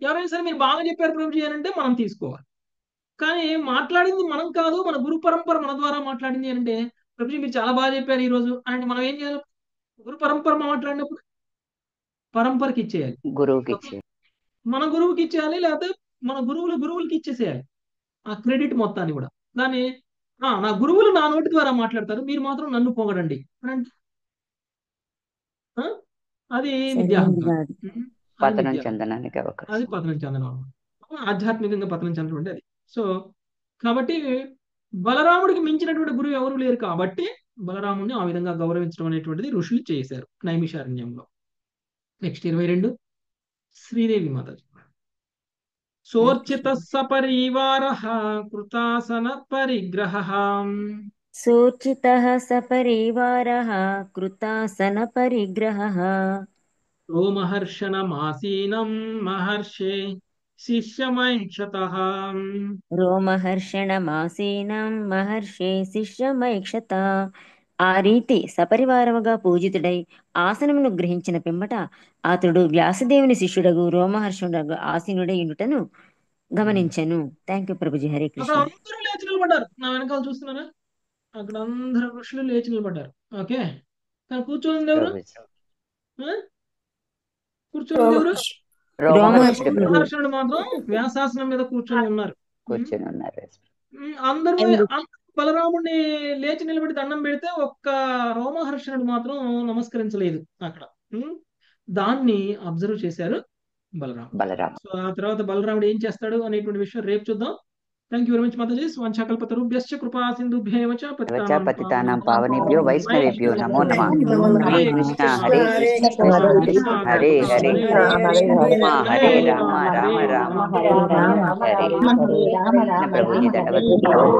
A: ఎవరైనా సరే మీరు బాగా చెప్పారు ప్రభుజీ అని అంటే మనం తీసుకోవాలి. కానీ మాట్లాడింది మనం కాదు, మన గురు పరంపర మన ద్వారా మాట్లాడింది అని అంటే ప్రభుజీ మీరు చాలా బాగా చెప్పారు ఈ రోజు అంటే మనం ఏం చేయాలి? గురు పరంపర మాట్లాడినప్పుడు పరంపరకి ఇచ్చేయాలి,
E: గురువుకి
A: మన గురువుకి ఇచ్చేయాలి, లేకపోతే మన గురువులకి ఇచ్చేసేయాలి ఆ క్రెడిట్ మొత్తాన్ని కూడా. దాన్ని నా గురువులు నా నోటి ద్వారా మాట్లాడతారు, మీరు మాత్రం నన్ను పొగడండి అంటే అది విద్యాహంకారం,
E: పతనం చెందడానికి అవకాశం.
A: అది పతనం చెందడం, ఆధ్యాత్మికంగా పతనం చెందడం అంటే అది. సో కాబట్టి బలరాముడికి మించినటువంటి గురువు ఎవరు లేరు కాబట్టి బలరాముడిని ఆ విధంగా గౌరవించడం అనేటువంటిది ఋషులు చేశారు నైమిషారణ్యంలో. నెక్స్ట్ 22 శ్రీదేవి మాతాజీ. సోర్చిత సపరివారః కృతాసన పరిగ్రహః.
P: సోర్చితః సపరివారః కృతాసన పరిగ్రహః.
A: రోమహర్షణమాసీనం మహర్షే శిష్యమైక్షతః.
P: రోమహర్షణమాసీనం మహర్షే శిష్యమైక్షత. ఆ రీతి సపరివారముగా పూజితుడై ఆసనమును గ్రహించిన పిమ్మట అతడు వ్యాసదేవుని శిష్యుడగు రోమహర్షుడగు ఆసీనుడై ఉండుటను గమనించను. Thank you Prabhuji. హరే కృష్ణ.
A: అందరూ లేచి నిలబడ్డారు. నా వెనకాల చూస్తున్నారా? అక్కడ అందరు ఋషులు లేచి నిలబడ్డారు. ఓకే, కానీ కూర్చోండి ఎవరు? కూర్చోండి ఎవరు? రోమహర్షణుడు మాత్రం వ్యాసాసనం మీద కూర్చొని ఉన్నారు. అందరూ బలరాముడిని లేచి నిలబడి దండం పెడితే ఒక్క రోమహర్షణుడు మాత్రం నమస్కరించలేదు అక్కడ. దాన్ని అబ్జర్వ్ చేశారు బలరాముడు. సో ఆ తర్వాత బలరాముడు ఏం చేస్తాడు అనేటువంటి విషయం రేపు చూద్దాం. థ్యాంక్ యూ వెరీ మచ్ మాతాజీ. స్వాంఛాకల్పతరుభ్యశ్చ కృపా సింధుభ్యేవ చ
E: పతితానాం పావనేభ్యో వైష్ణవేభ్యో నమో నమః. హరే కృష్ణ హరే కృష్ణ హరే హరే హరే రామ రామ రామ హరే హరే. ప్రభుజీ దండవత్.